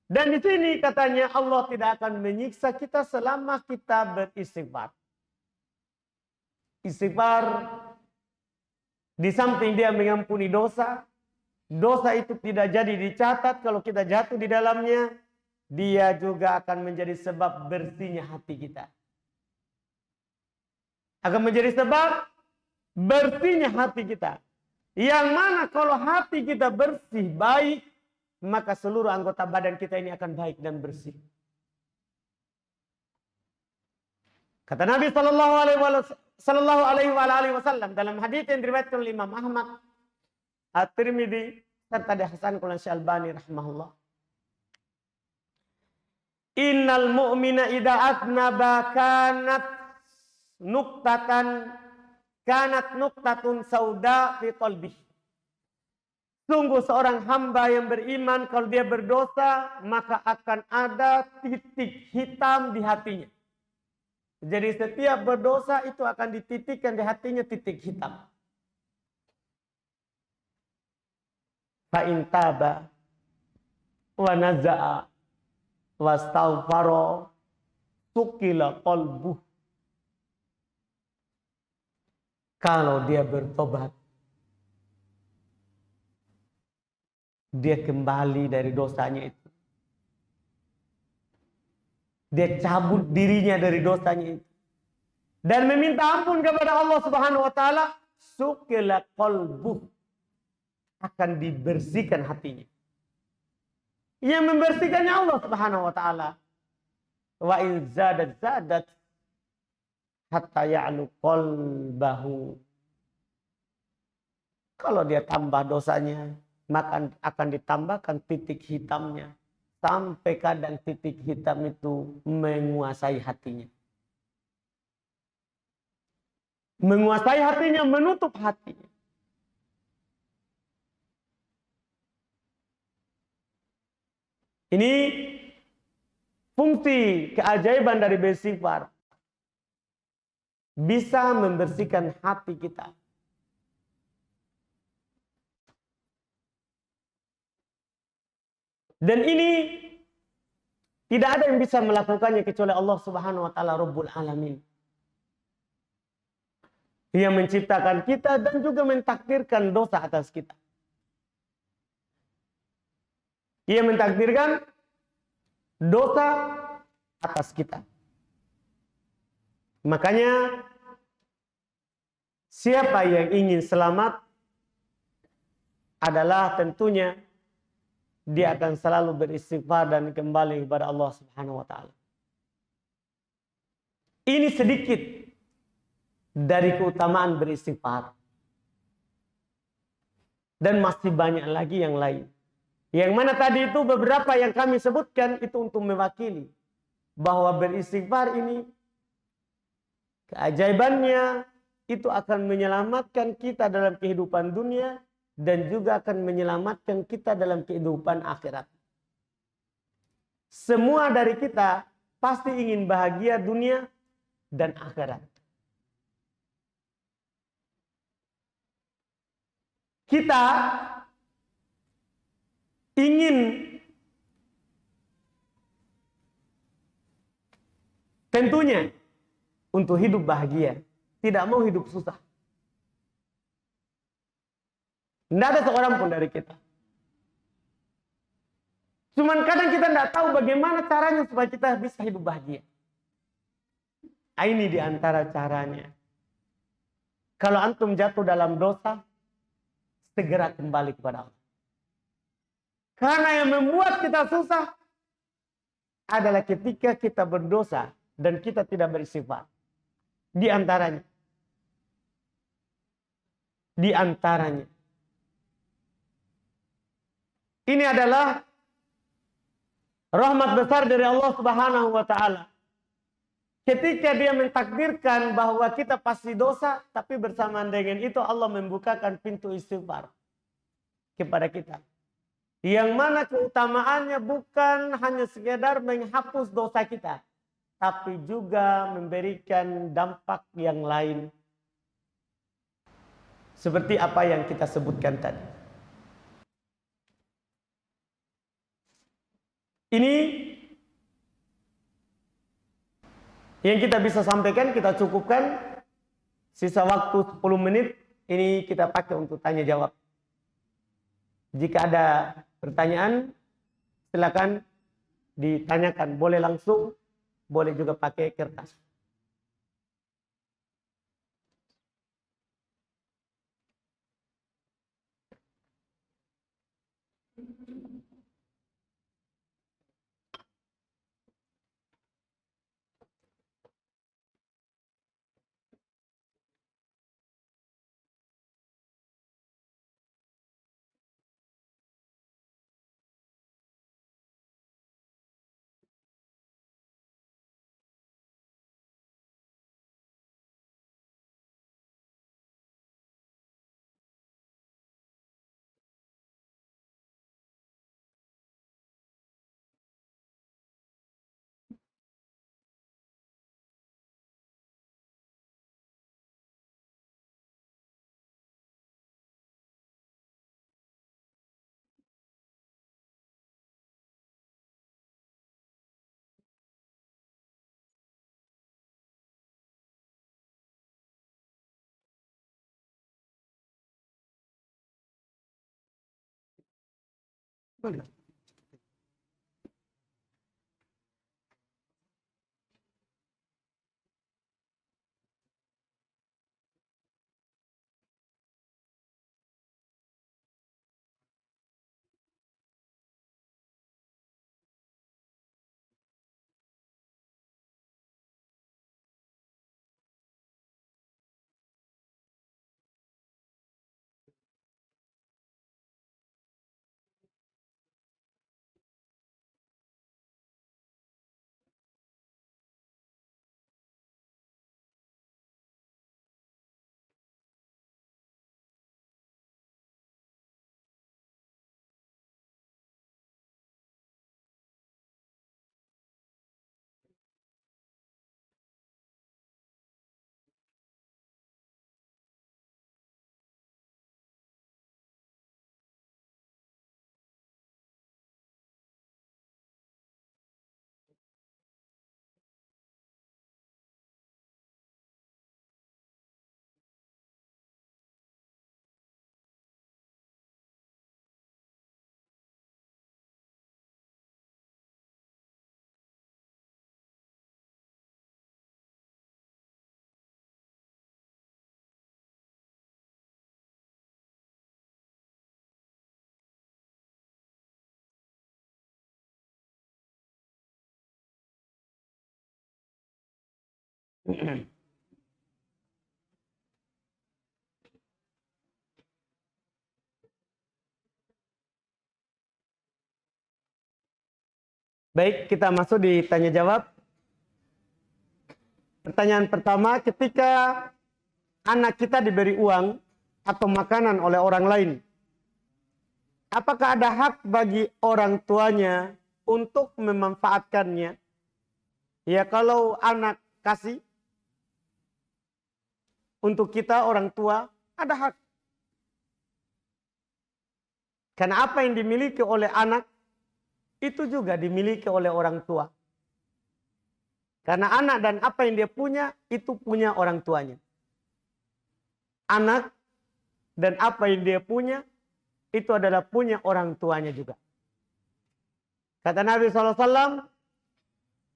Dan di sini katanya Allah tidak akan menyiksa kita selama kita beristighfar. Istighfar di samping dia mengampuni dosa, dosa itu tidak jadi dicatat kalau kita jatuh di dalamnya, dia juga akan menjadi sebab bersihnya hati kita. Akan menjadi sebab bersihnya hati kita. Yang mana kalau hati kita bersih, baik, maka seluruh anggota badan kita ini akan baik dan bersih. Kata Nabi sallallahu alaihi wasallam dalam hadis yang diriwayatkan oleh Imam Ahmad, At-Tirmidzi serta dihasankan oleh Syekh Albani rahimahullah. Innal mu'mina idza atnaba kanat nuktatun sauda fi qalbihi. Sungguh seorang hamba yang beriman kalau dia berdosa maka akan ada titik hitam di hatinya. Jadi setiap berdosa itu akan dititikkan di hatinya titik hitam. Fa in taba wa naza'a wastaghfara sukila qalbuh. Kalau dia bertobat, dia kembali dari dosanya itu. Dia cabut dirinya dari dosanya itu. Dan meminta ampun kepada Allah Subhanahu wa taala, sukila qalbuh. Akan dibersihkan hatinya. Yang membersihkannya Allah Subhanahu wa taala. Wa in zadat hatta ya'lu qalbahu. Kalau dia tambah dosanya, maka akan ditambahkan titik hitamnya. Sampai kadang titik hitam itu menguasai hatinya. Menguasai hatinya, menutup hatinya. Ini fungsi keajaiban dari beristighfar. Bisa membersihkan hati kita. Dan ini tidak ada yang bisa melakukannya kecuali Allah Subhanahu wa taala Rabbul Alamin. Yang menciptakan kita dan juga mentakdirkan dosa atas kita. Ia mentakdirkan dosa atas kita. Makanya siapa yang ingin selamat adalah tentunya dia akan selalu beristighfar dan kembali kepada Allah Subhanahu wa taala. Ini sedikit dari keutamaan beristighfar. Dan masih banyak lagi yang lain. Yang mana tadi itu beberapa yang kami sebutkan itu untuk mewakili bahwa beristighfar ini keajaibannya itu akan menyelamatkan kita dalam kehidupan dunia dan juga akan menyelamatkan kita dalam kehidupan akhirat. Semua dari kita pasti ingin bahagia dunia dan akhirat. Kita ingin tentunya untuk hidup bahagia, tidak mau hidup susah. Tidak ada seorang pun dari kita. Cuman kadang kita tidak tahu bagaimana caranya supaya kita bisa hidup bahagia. Ini di antara caranya. Kalau antum jatuh dalam dosa, segera kembali kepada Allah. Karena yang membuat kita susah adalah ketika kita berdosa dan kita tidak beristighfar. Di antaranya. Di antaranya. Ini adalah rahmat besar dari Allah Subhanahu wa taala. Ketika dia mentakdirkan bahwa kita pasti dosa, tapi bersamaan dengan itu Allah membukakan pintu istighfar kepada kita. Yang mana keutamaannya bukan hanya sekedar menghapus dosa kita, tapi juga memberikan dampak yang lain. Seperti apa yang kita sebutkan tadi. Ini yang kita bisa sampaikan, kita cukupkan. Sisa waktu 10 menit ini kita pakai untuk tanya jawab. Jika ada pertanyaan, silakan ditanyakan. Boleh langsung, boleh juga pakai kertas. Boleh. Baik, kita masuk di tanya jawab. Pertanyaan pertama, ketika anak kita diberi uang atau makanan oleh orang lain, apakah ada hak bagi orang tuanya untuk memanfaatkannya? Ya, kalau anak kasih untuk kita orang tua, ada hak. Karena apa yang dimiliki oleh anak itu juga dimiliki oleh orang tua. Karena anak dan apa yang dia punya itu punya orang tuanya. Anak dan apa yang dia punya itu adalah punya orang tuanya juga. Kata Nabi SAW,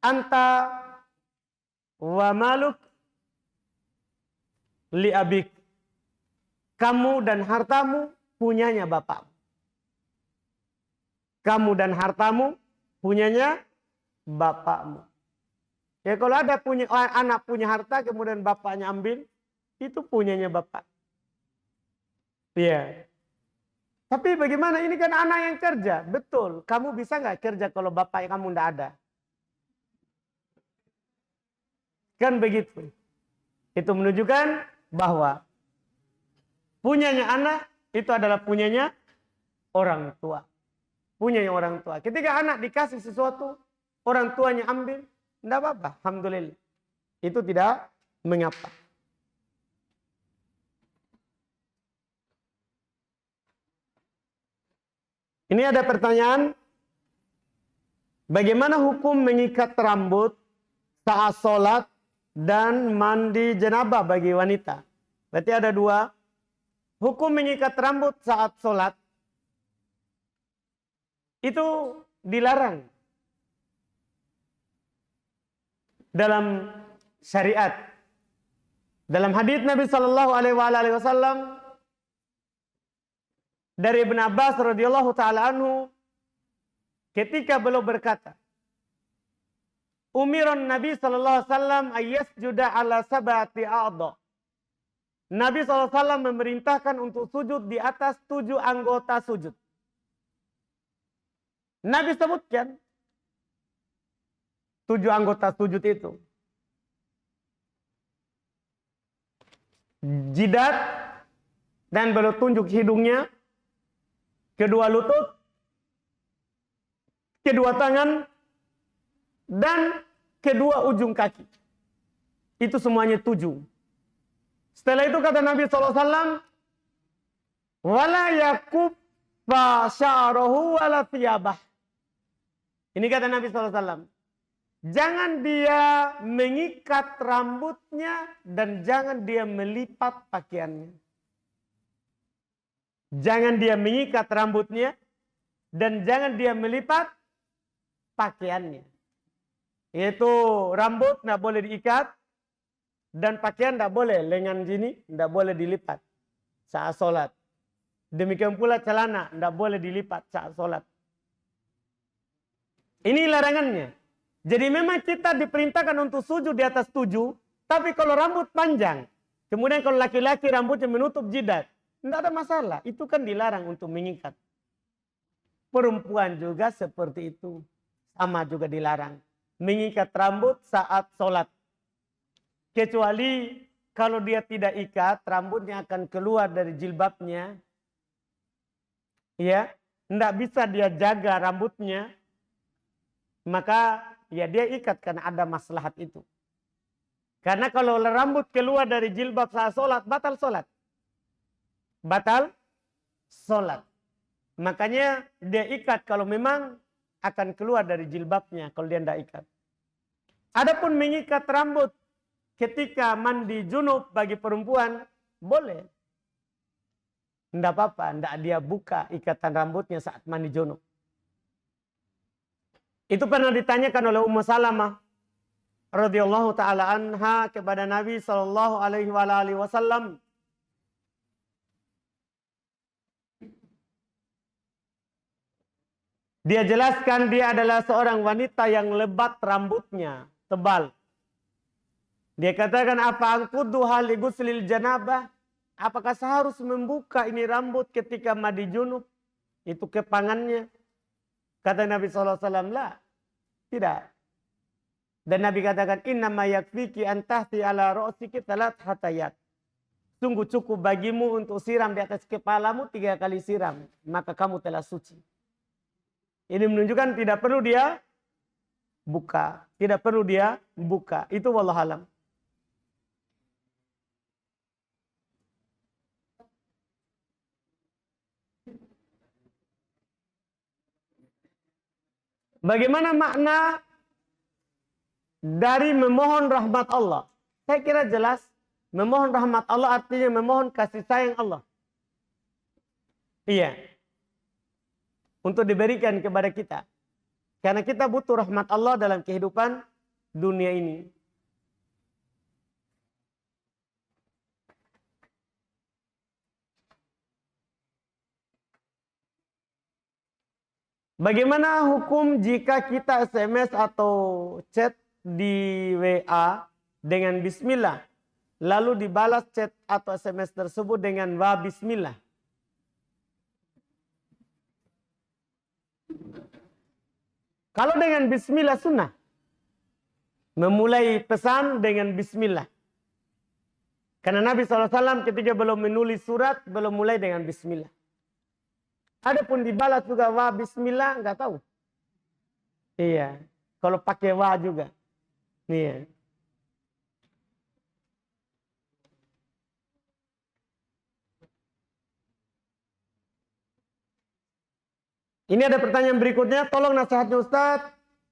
anta wa maluk li abik. Kamu dan hartamu punyanya bapak. Kamu dan hartamu punyanya bapakmu. Ya kalau ada anak punya harta kemudian bapaknya ambil, itu punyanya bapak. Iya. Tapi bagaimana, ini kan anak yang kerja. Betul, kamu bisa nggak kerja kalau bapak kamu nggak ada? Kan begitu. Itu menunjukkan bahwa punyanya anak itu adalah punyanya orang tua. punya orang tua. Ketika anak dikasih sesuatu, orang tuanya ambil, tidak apa-apa, alhamdulillah. Itu tidak mengapa. Ini ada pertanyaan, bagaimana hukum mengikat rambut saat sholat dan mandi janabah bagi wanita? Berarti ada dua. Hukum mengikat rambut saat sholat itu dilarang dalam syariat. Dalam hadits Nabi Shallallahu Alaihi Wasallam dari Ibn Abbas radhiyallahu taala anhu, ketika beliau berkata, Umiran Nabi Shallallahu Alaihi Wasallam ayyasjuda ala sab'ati a'dha. Nabi SAW memerintahkan untuk sujud di atas 7 anggota sujud. Nabi sebutkan 7 anggota sujud itu. Jidat, dan beliau tunjuk hidungnya, kedua lutut, kedua tangan, dan kedua ujung kaki. Itu semuanya 7. Setelah itu kata Nabi SAW, wala yakuffa sya'rahu wala thiyabah. Ini kata Nabi SAW. Jangan dia mengikat rambutnya dan jangan dia melipat pakaiannya. Jangan dia mengikat rambutnya dan jangan dia melipat pakaiannya. Yaitu rambut tidak boleh diikat dan pakaian tidak boleh, lengan sini tidak boleh dilipat saat sholat. Demikian pula celana tidak boleh dilipat saat sholat. Ini larangannya. Jadi memang kita diperintahkan untuk sujud di atas 7, tapi kalau rambut panjang, kemudian kalau laki-laki rambutnya menutup jidat, tidak ada masalah. Itu kan dilarang untuk mengikat. Perempuan juga seperti itu. Sama juga dilarang. Mengikat rambut saat sholat. Kecuali kalau dia tidak ikat, rambutnya akan keluar dari jilbabnya. Ya, tidak bisa dia jaga rambutnya. Maka ya dia ikat karena ada maslahat itu. Karena kalau rambut keluar dari jilbab saat sholat, batal sholat. Batal sholat. Makanya dia ikat kalau memang akan keluar dari jilbabnya kalau dia tidak ikat. Adapun mengikat rambut ketika mandi junub bagi perempuan, boleh. Tidak apa-apa, tidak dia buka ikatan rambutnya saat mandi junub. Itu pernah ditanyakan oleh Ummu Salamah radhiyallahu taala anha kepada Nabi sallallahu alaihi wasallam. Dia jelaskan dia adalah seorang wanita yang lebat rambutnya, tebal. Dia katakan, apa angkudu hali guslil janabah? Apakah saya harus membuka ini rambut ketika mandi junub? Itu kepangannya. Kata Nabi SAW, lah. Tidak. Dan Nabi katakan, innama yakfiki antahti ala ro'siki talat hatayat. Sungguh cukup bagimu untuk siram di atas kepalamu 3 kali siram. Maka kamu telah suci. Ini menunjukkan tidak perlu dia buka. Tidak perlu dia buka. Itu wallahualam. Bagaimana makna dari memohon rahmat Allah? Saya kira jelas. Memohon rahmat Allah artinya memohon kasih sayang Allah. Iya. Untuk diberikan kepada kita. Karena kita butuh rahmat Allah dalam kehidupan dunia ini. Bagaimana hukum jika kita SMS atau chat di WA dengan bismillah, lalu dibalas chat atau SMS tersebut dengan wa bismillah? Kalau dengan bismillah sunnah. Memulai pesan dengan bismillah. Karena Nabi SAW ketika belum menulis surat, belum mulai dengan bismillah. Ada pun dibalas juga wa bismillah, nggak tahu. Iya. Kalau pakai wa juga. Iya. Ini ada pertanyaan berikutnya, tolong nasihatnya Ustaz.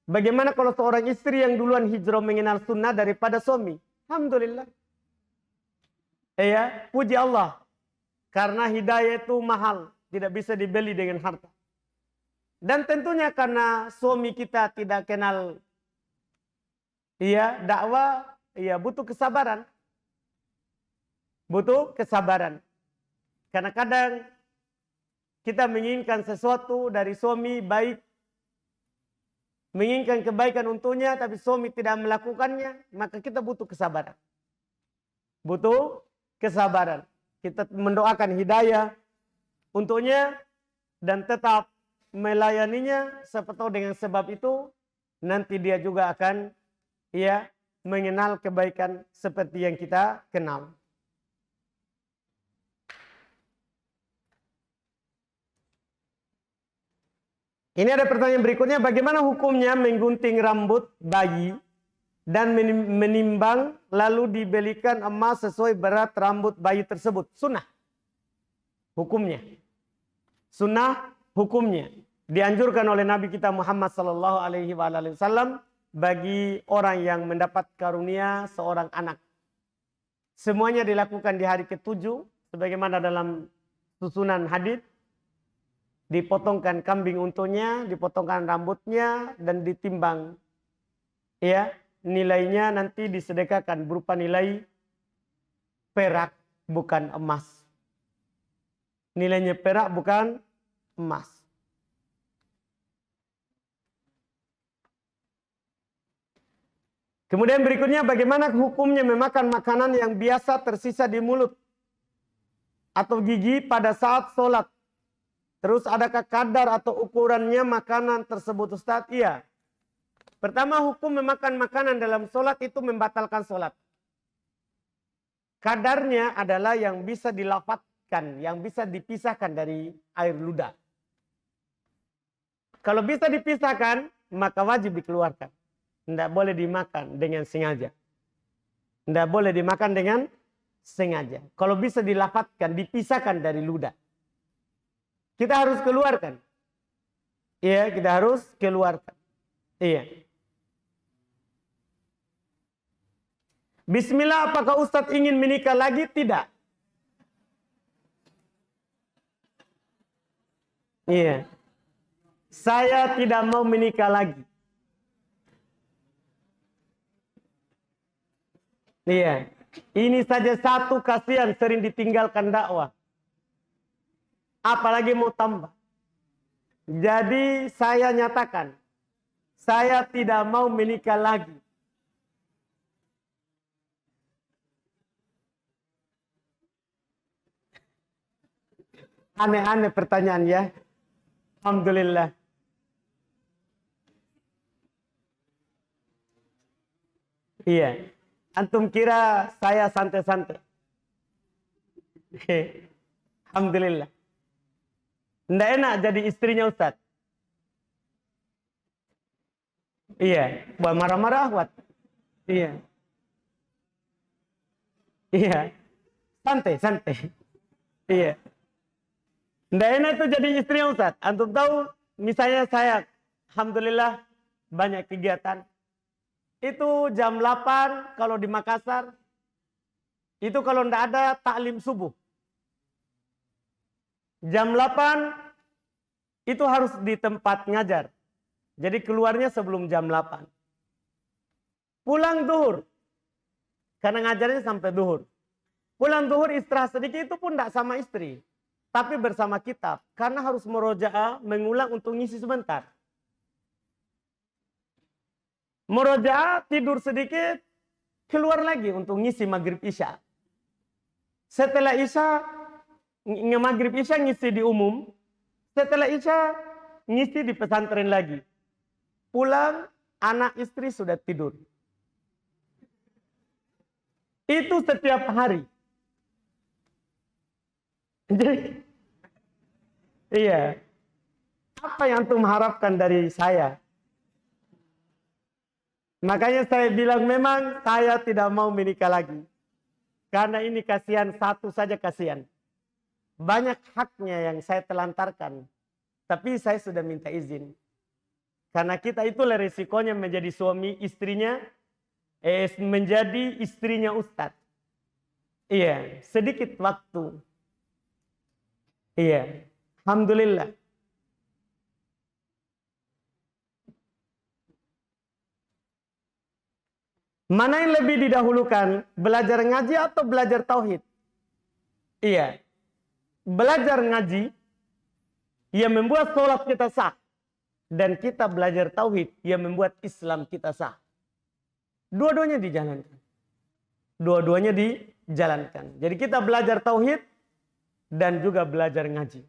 Bagaimana kalau seorang istri yang duluan hijrah mengenal sunnah daripada suami? Alhamdulillah. Ya, puji Allah. Karena hidayah itu mahal, tidak bisa dibeli dengan harta. Dan tentunya karena suami kita tidak kenal dakwah, butuh kesabaran. Butuh kesabaran. Karena kadang kita menginginkan sesuatu dari suami baik, menginginkan kebaikan untuknya, tapi suami tidak melakukannya, maka kita butuh kesabaran. Butuh kesabaran. Kita mendoakan hidayah untuknya dan tetap melayaninya, siapa tahu dengan sebab itu nanti dia juga akan mengenal kebaikan seperti yang kita kenal. Ini ada pertanyaan berikutnya, bagaimana hukumnya menggunting rambut bayi dan menimbang lalu dibelikan emas sesuai berat rambut bayi tersebut? Sunnah hukumnya. Sunnah hukumnya. Dianjurkan oleh Nabi kita Muhammad sallallahu alaihi wasallam bagi orang yang mendapat karunia seorang anak. Semuanya dilakukan di hari ke-7 sebagaimana dalam susunan hadis. Dipotongkan kambing untuknya, dipotongkan rambutnya dan ditimbang. Nilainya nanti disedekahkan berupa nilai perak bukan emas. Nilainya perak bukan emas. Kemudian berikutnya, bagaimana hukumnya memakan makanan yang biasa tersisa di mulut atau gigi pada saat sholat? Terus adakah kadar atau ukurannya makanan tersebut Ustaz? Iya. Pertama, hukum memakan makanan dalam sholat itu membatalkan sholat. Kadarnya adalah yang bisa dilafadzkan, yang bisa dipisahkan dari air ludah. Kalau bisa dipisahkan, maka wajib dikeluarkan. Tidak boleh dimakan dengan sengaja. Tidak boleh dimakan dengan sengaja. Kalau bisa dilafadzkan, dipisahkan dari ludah. Kita harus keluarkan. Iya, kita harus keluarkan. Iya. Bismillah, apakah Ustadz ingin menikah lagi? Tidak. Iya. Saya tidak mau menikah lagi. Iya. Ini saja satu kasihan sering ditinggalkan dakwah. Apalagi mau tambah. Jadi saya nyatakan, saya tidak mau menikah lagi. Aneh-aneh pertanyaan ya. Alhamdulillah. Iya. Antum kira saya santai-santai. Alhamdulillah. Nggak enak jadi istrinya Ustaz. Iya, buat marah-marah buat. Iya. Iya. Santai, santai. Iya. Nggak enak itu jadi istrinya Ustaz. Antum tahu, misalnya saya, alhamdulillah banyak kegiatan. Itu jam 8 kalau di Makassar. Itu kalau nggak ada taklim subuh. Jam 8 itu harus di tempat ngajar. Jadi keluarnya sebelum jam 8. Pulang duhur. Karena ngajarnya sampai duhur. Pulang duhur istirahat sedikit itu pun tidak sama istri. Tapi bersama kitab. Karena harus murojaah, mengulang untuk ngisi sebentar. Murojaah, tidur sedikit, keluar lagi untuk ngisi maghrib isya. Setelah isya, maghrib isya ngisi di umum. Setelah isya, ngisi di pesantren lagi. Pulang, anak istri sudah tidur. Itu setiap hari. Iya. Apa yang antum harapkan dari saya? Makanya saya bilang memang saya tidak mau menikah lagi. Karena ini kasihan, satu saja kasihan. Banyak haknya yang saya telantarkan. Tapi saya sudah minta izin. Karena kita itulah resikonya menjadi suami istrinya. Menjadi istrinya ustadz. Iya, sedikit waktu. Iya, alhamdulillah. Mana yang lebih didahulukan? Belajar ngaji atau belajar tauhid? Iya. Belajar ngaji yang membuat sholat kita sah. Dan kita belajar tauhid yang membuat Islam kita sah. Dua-duanya dijalankan. Dua-duanya dijalankan. Jadi kita belajar tauhid dan juga belajar ngaji.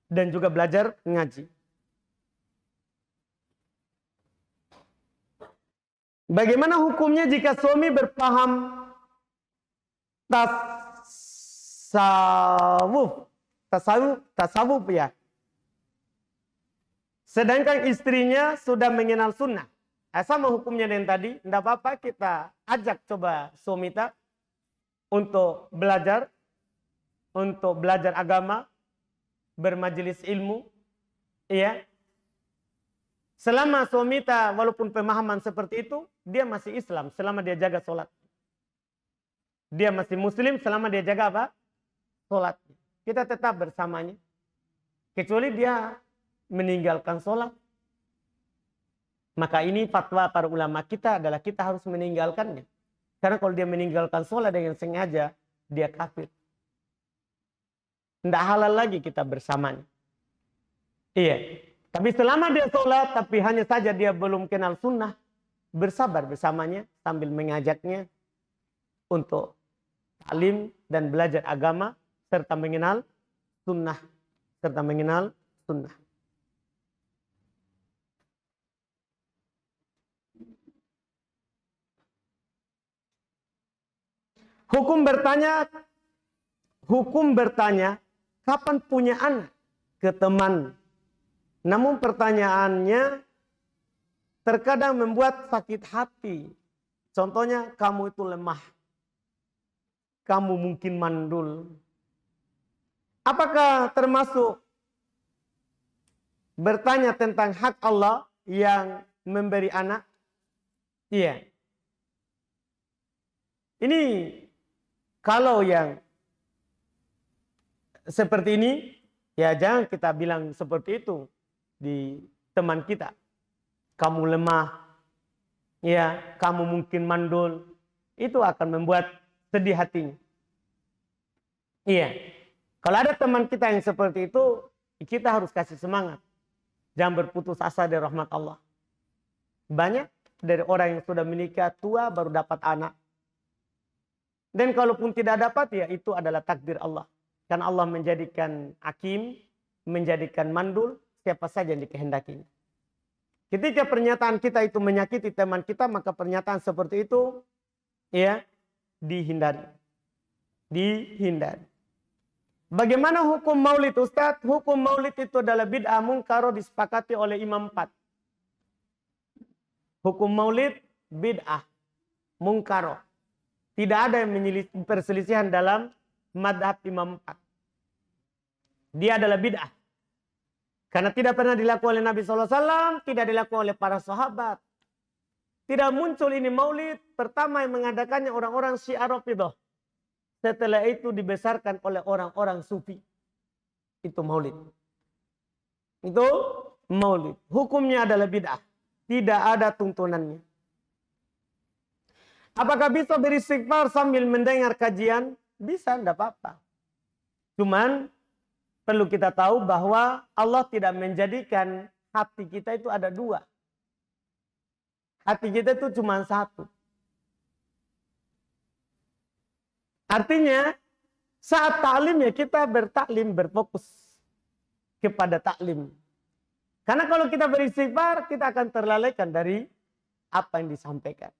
Dan juga belajar ngaji. Bagaimana hukumnya jika suami berpaham tasawuf ya. Sedangkan istrinya sudah mengenal sunnah. Sama hukumnya dengan tadi, tidak apa-apa kita ajak coba suami kita untuk belajar agama, bermajelis ilmu, ya. Selama suami kita walaupun pemahaman seperti itu, dia masih Islam selama dia jaga sholat. Dia masih Muslim selama dia jaga apa? Sholat. Kita tetap bersamanya. Kecuali dia meninggalkan sholat. Maka ini fatwa para ulama kita adalah kita harus meninggalkannya. Karena kalau dia meninggalkan sholat dengan sengaja, dia kafir. Tidak halal lagi kita bersamanya. Iya. Tapi selama dia sholat, tapi hanya saja dia belum kenal sunnah, bersabar bersamanya sambil mengajaknya untuk taklim dan belajar agama serta mengenal sunnah. Hukum bertanya, kapan punya anak ke teman. Namun pertanyaannya terkadang membuat sakit hati. Contohnya, kamu itu lemah. Kamu mungkin mandul. Apakah termasuk bertanya tentang hak Allah yang memberi anak? Iya. Ini kalau yang seperti ini, ya jangan kita bilang seperti itu di teman kita. Kamu lemah, ya, kamu mungkin mandul. Itu akan membuat sedih hatinya. Iya. Kalau ada teman kita yang seperti itu, kita harus kasih semangat. Jangan berputus asa dari rahmat Allah. Banyak dari orang yang sudah menikah tua baru dapat anak. Dan kalaupun tidak dapat, ya itu adalah takdir Allah. Karena Allah menjadikan hakim, menjadikan mandul, siapa saja yang dikehendakinya. Ketika pernyataan kita itu menyakiti teman kita, maka pernyataan seperti itu ya dihindari. Bagaimana hukum maulid, Ustaz? Hukum maulid itu adalah bid'ah mungkar disepakati oleh Imam 4. Hukum maulid bid'ah mungkar. Tidak ada yang perselisihan dalam madhab Imam 4. Dia adalah bid'ah. Karena tidak pernah dilakukan oleh Nabi SAW, tidak dilakukan oleh para sahabat. Tidak muncul ini maulid, pertama yang mengadakannya orang-orang Syiah Rafidhah. Setelah itu dibesarkan oleh orang-orang Sufi. Itu maulid. Itu maulid. Hukumnya adalah bid'ah. Tidak ada tuntunannya. Apakah bisa beristighfar sambil mendengar kajian? Bisa, tidak apa-apa. Cuman perlu kita tahu bahwa Allah tidak menjadikan hati kita itu ada dua. Hati kita itu cuma satu. Artinya saat taklim ya kita bertaklim, berfokus kepada taklim. Karena kalau kita beristighfar, kita akan terlalaikan dari apa yang disampaikan.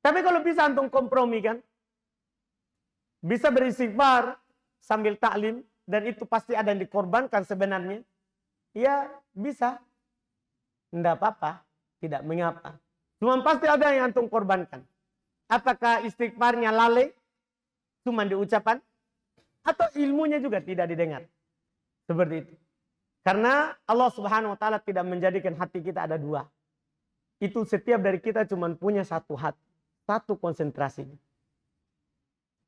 Tapi kalau bisa antum kompromi kan, bisa beristighfar sambil taklim dan itu pasti ada yang dikorbankan sebenarnya, ya bisa. Tidak apa-apa, tidak mengapa. Cuma pasti ada yang antum korbankan. Apakah istighfarnya lalai, cuma diucapkan, atau ilmunya juga tidak didengar. Seperti itu. Karena Allah Subhanahu wa taala tidak menjadikan hati kita ada dua. Itu setiap dari kita cuma punya satu hati, satu konsentrasi.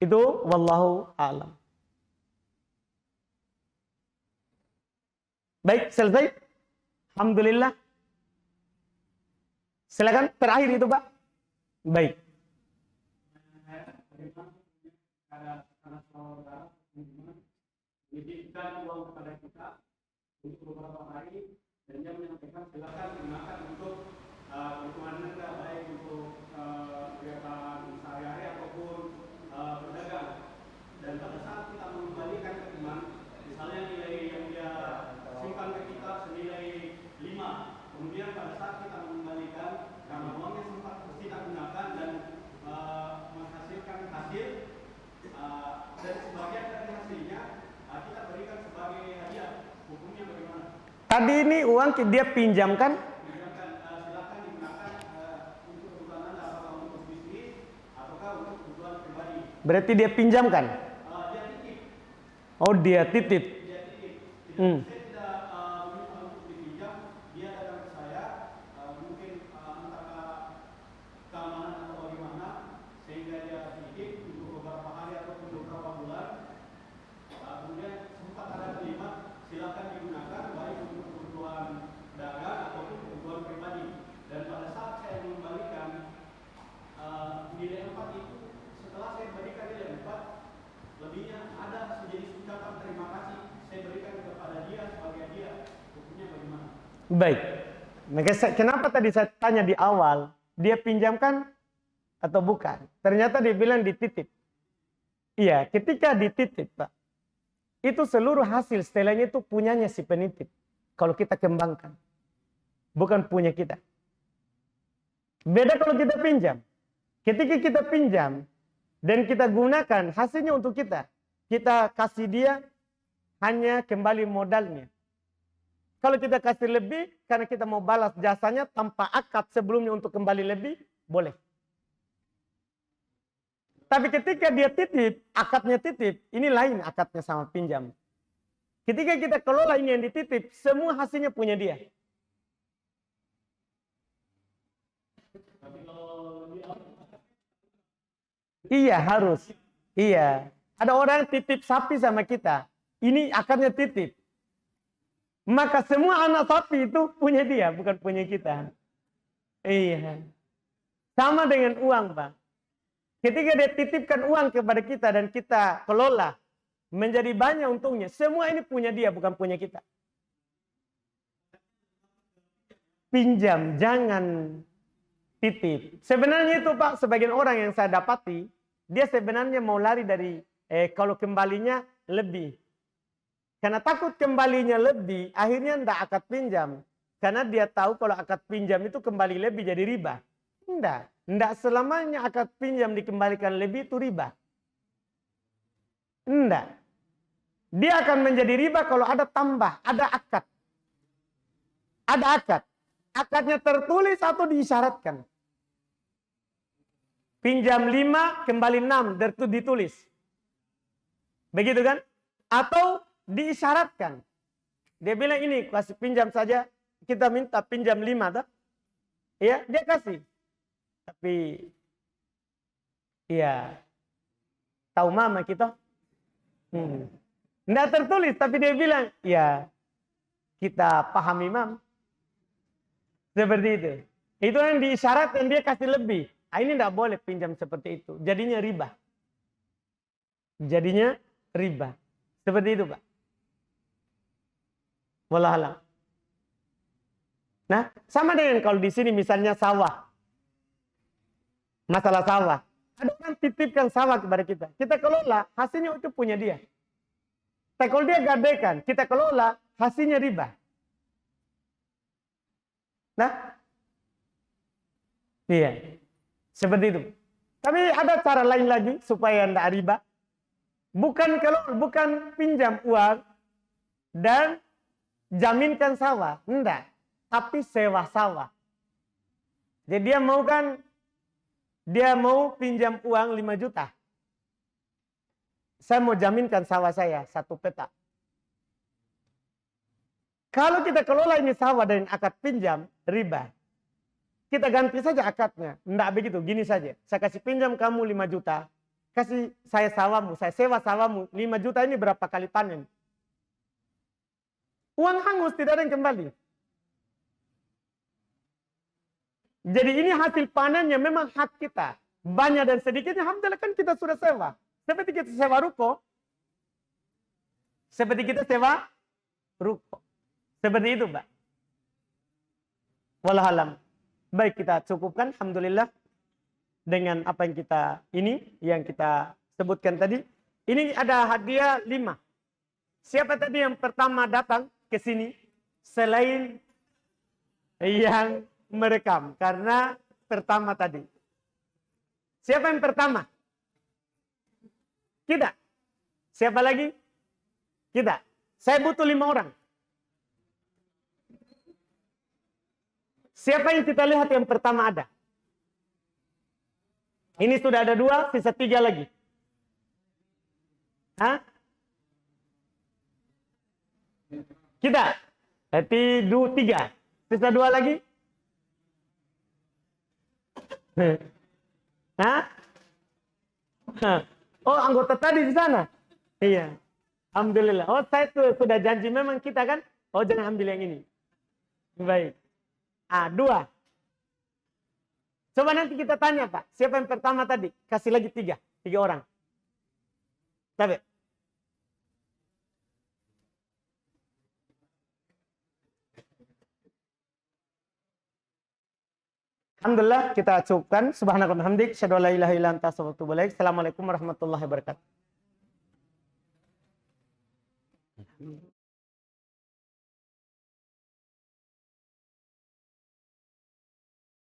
Itu wallahu a'lam. Baik, selesai. Alhamdulillah. Silakan terakhir itu, Pak. Baik. Menitipkan uang kepada kita untuk beberapa hari dan dia menyampaikan silakan gunakan untuk kebutuhan Anda, baik untuk kegiatan sehari-hari ataupun berdagang. Dan pada saat kita mengembalikan ke teman, misalnya nilai yang dia simpan ke kita senilai 5, kemudian pada saat kita mengembalikan karena uangnya sempat kita gunakan dan menghasilkan hasil dan sebagian dari hasilnya kita berikan sebagai hadiah, hukumnya bagaimana? Tadi ini uang dia pinjamkan? Pinjamkan, silakan digunakan untuk kebutuhan Anda, apakah untuk bisnis ataukah untuk kebutuhan pribadi. Berarti dia pinjamkan? Dia titip. Oh, dia titip. Dia titip. Saya tidak minta untuk dipinjam, dia datang ke saya, mungkin antara keamanan atau bagaimana, sehingga dia titip untuk beberapa hari ataupun beberapa bulan. Kemudian sempat ada terima, silakan digunakan baik untuk kebutuhan dagang ataupun kebutuhan pribadi. Dan pada saat saya mengembalikan nilai 4 itu, setelah saya berikan nilai 4, lebihnya ada sejenis ucapan terima kasih saya berikan kepada dia sebagai dia, hukumnya bagaimana? Baik. Maka kenapa tadi saya tanya di awal, dia pinjamkan atau bukan? Ternyata dia bilang dititip. Iya, ketika dititip, Pak, itu seluruh hasil setelahnya itu punyanya si penitip. Kalau kita kembangkan. Bukan punya kita. Beda kalau kita pinjam. Ketika kita pinjam dan kita gunakan hasilnya untuk kita. Kita kasih dia hanya kembali modalnya. Kalau kita kasih lebih karena kita mau balas jasanya tanpa akad sebelumnya untuk kembali lebih, boleh. Tapi ketika dia titip, akadnya titip, ini lain akadnya sama pinjam. Ketika kita kelola ini yang dititip, semua hasilnya punya dia. Iya, harus. Iya. Ada orang titip sapi sama kita. Ini akadnya titip. Maka semua anak sapi itu punya dia, bukan punya kita. Iya. Sama dengan uang, Pak. Ketika dia titipkan uang kepada kita dan kita kelola, menjadi banyak untungnya. Semua ini punya dia, bukan punya kita. Pinjam, jangan titip. Sebenarnya itu, Pak, sebagian orang yang saya dapati, dia sebenarnya mau lari dari kalau kembalinya lebih. Karena takut kembalinya lebih, akhirnya tidak akad pinjam. Karena dia tahu kalau akad pinjam itu kembali lebih jadi riba. Tidak selamanya akad pinjam dikembalikan lebih itu riba. Tidak. Dia akan menjadi riba kalau ada tambah, ada akad. Ada akad. Akadnya tertulis atau diisyaratkan. Pinjam 5, kembali 6, ditulis. Begitu kan? Atau diisyaratkan. Dia bilang ini, kasih pinjam saja, kita minta pinjam 5. Tak? Ya, dia kasih. Tapi, ya, tahu mama kita. Tidak tertulis, tapi dia bilang, ya, kita pahami mam. Seperti itu. Itu yang diisyaratkan dia kasih lebih. Nah, ini tidak boleh pinjam seperti itu. Jadinya riba. Jadinya riba. Seperti itu, Pak. Wallahualam. Nah, sama dengan kalau di sini misalnya sawah. Masalah sawah. Ada orang titipkan sawah kepada kita. Kita kelola, hasilnya itu punya dia. Tapi kalau dia gadekan, kita kelola, hasilnya riba. Nah, iya. Seperti itu. Tapi ada cara lain lagi supaya tidak riba. Bukan pinjam uang dan jaminkan sawah, enggak. Tapi sewa sawah. Jadi dia mau pinjam uang 5 juta. Saya mau jaminkan sawah saya 1 petak. Kalau kita kelola ini sawah dan akad pinjam, riba. Kita ganti saja akadnya. Enggak begitu, gini saja. Saya kasih pinjam kamu 5 juta. Kasih saya sawahmu, saya sewa sawahmu. 5 juta ini berapa kali panen? Uang hangus, tidak ada yang kembali. Jadi ini hasil panennya memang hak kita. Banyak dan sedikitnya, alhamdulillah kan kita sudah sewa. Seperti kita sewa ruko. Seperti itu, Pak. Wallahualam. Baik, kita cukupkan, alhamdulillah, dengan apa yang kita sebutkan tadi. Ini ada hadiah 5. Siapa tadi yang pertama datang ke sini selain yang merekam? Karena pertama tadi. Siapa yang pertama? Kita. Siapa lagi? Kita. Saya butuh 5 orang. Siapa yang kita lihat yang pertama ada? Ini sudah ada 2, sisa 3 lagi. Hah? Kita. Berarti 3. Sisa 2 lagi? Hah? Oh, anggota tadi di sana? Iya. Alhamdulillah. Oh, saya sudah janji memang kita kan? Oh, jangan ambil yang ini. Baik. 2. Coba nanti kita tanya, Pak. Siapa yang pertama tadi? Kasih lagi 3 orang. Tapi. Alhamdulillah, kita cukupkan. Subhanallah hamdik. Asyhadu an la ilaha illa anta astaghfiruka wa atubu ilaik. Assalamualaikum warahmatullahi wabarakatuh.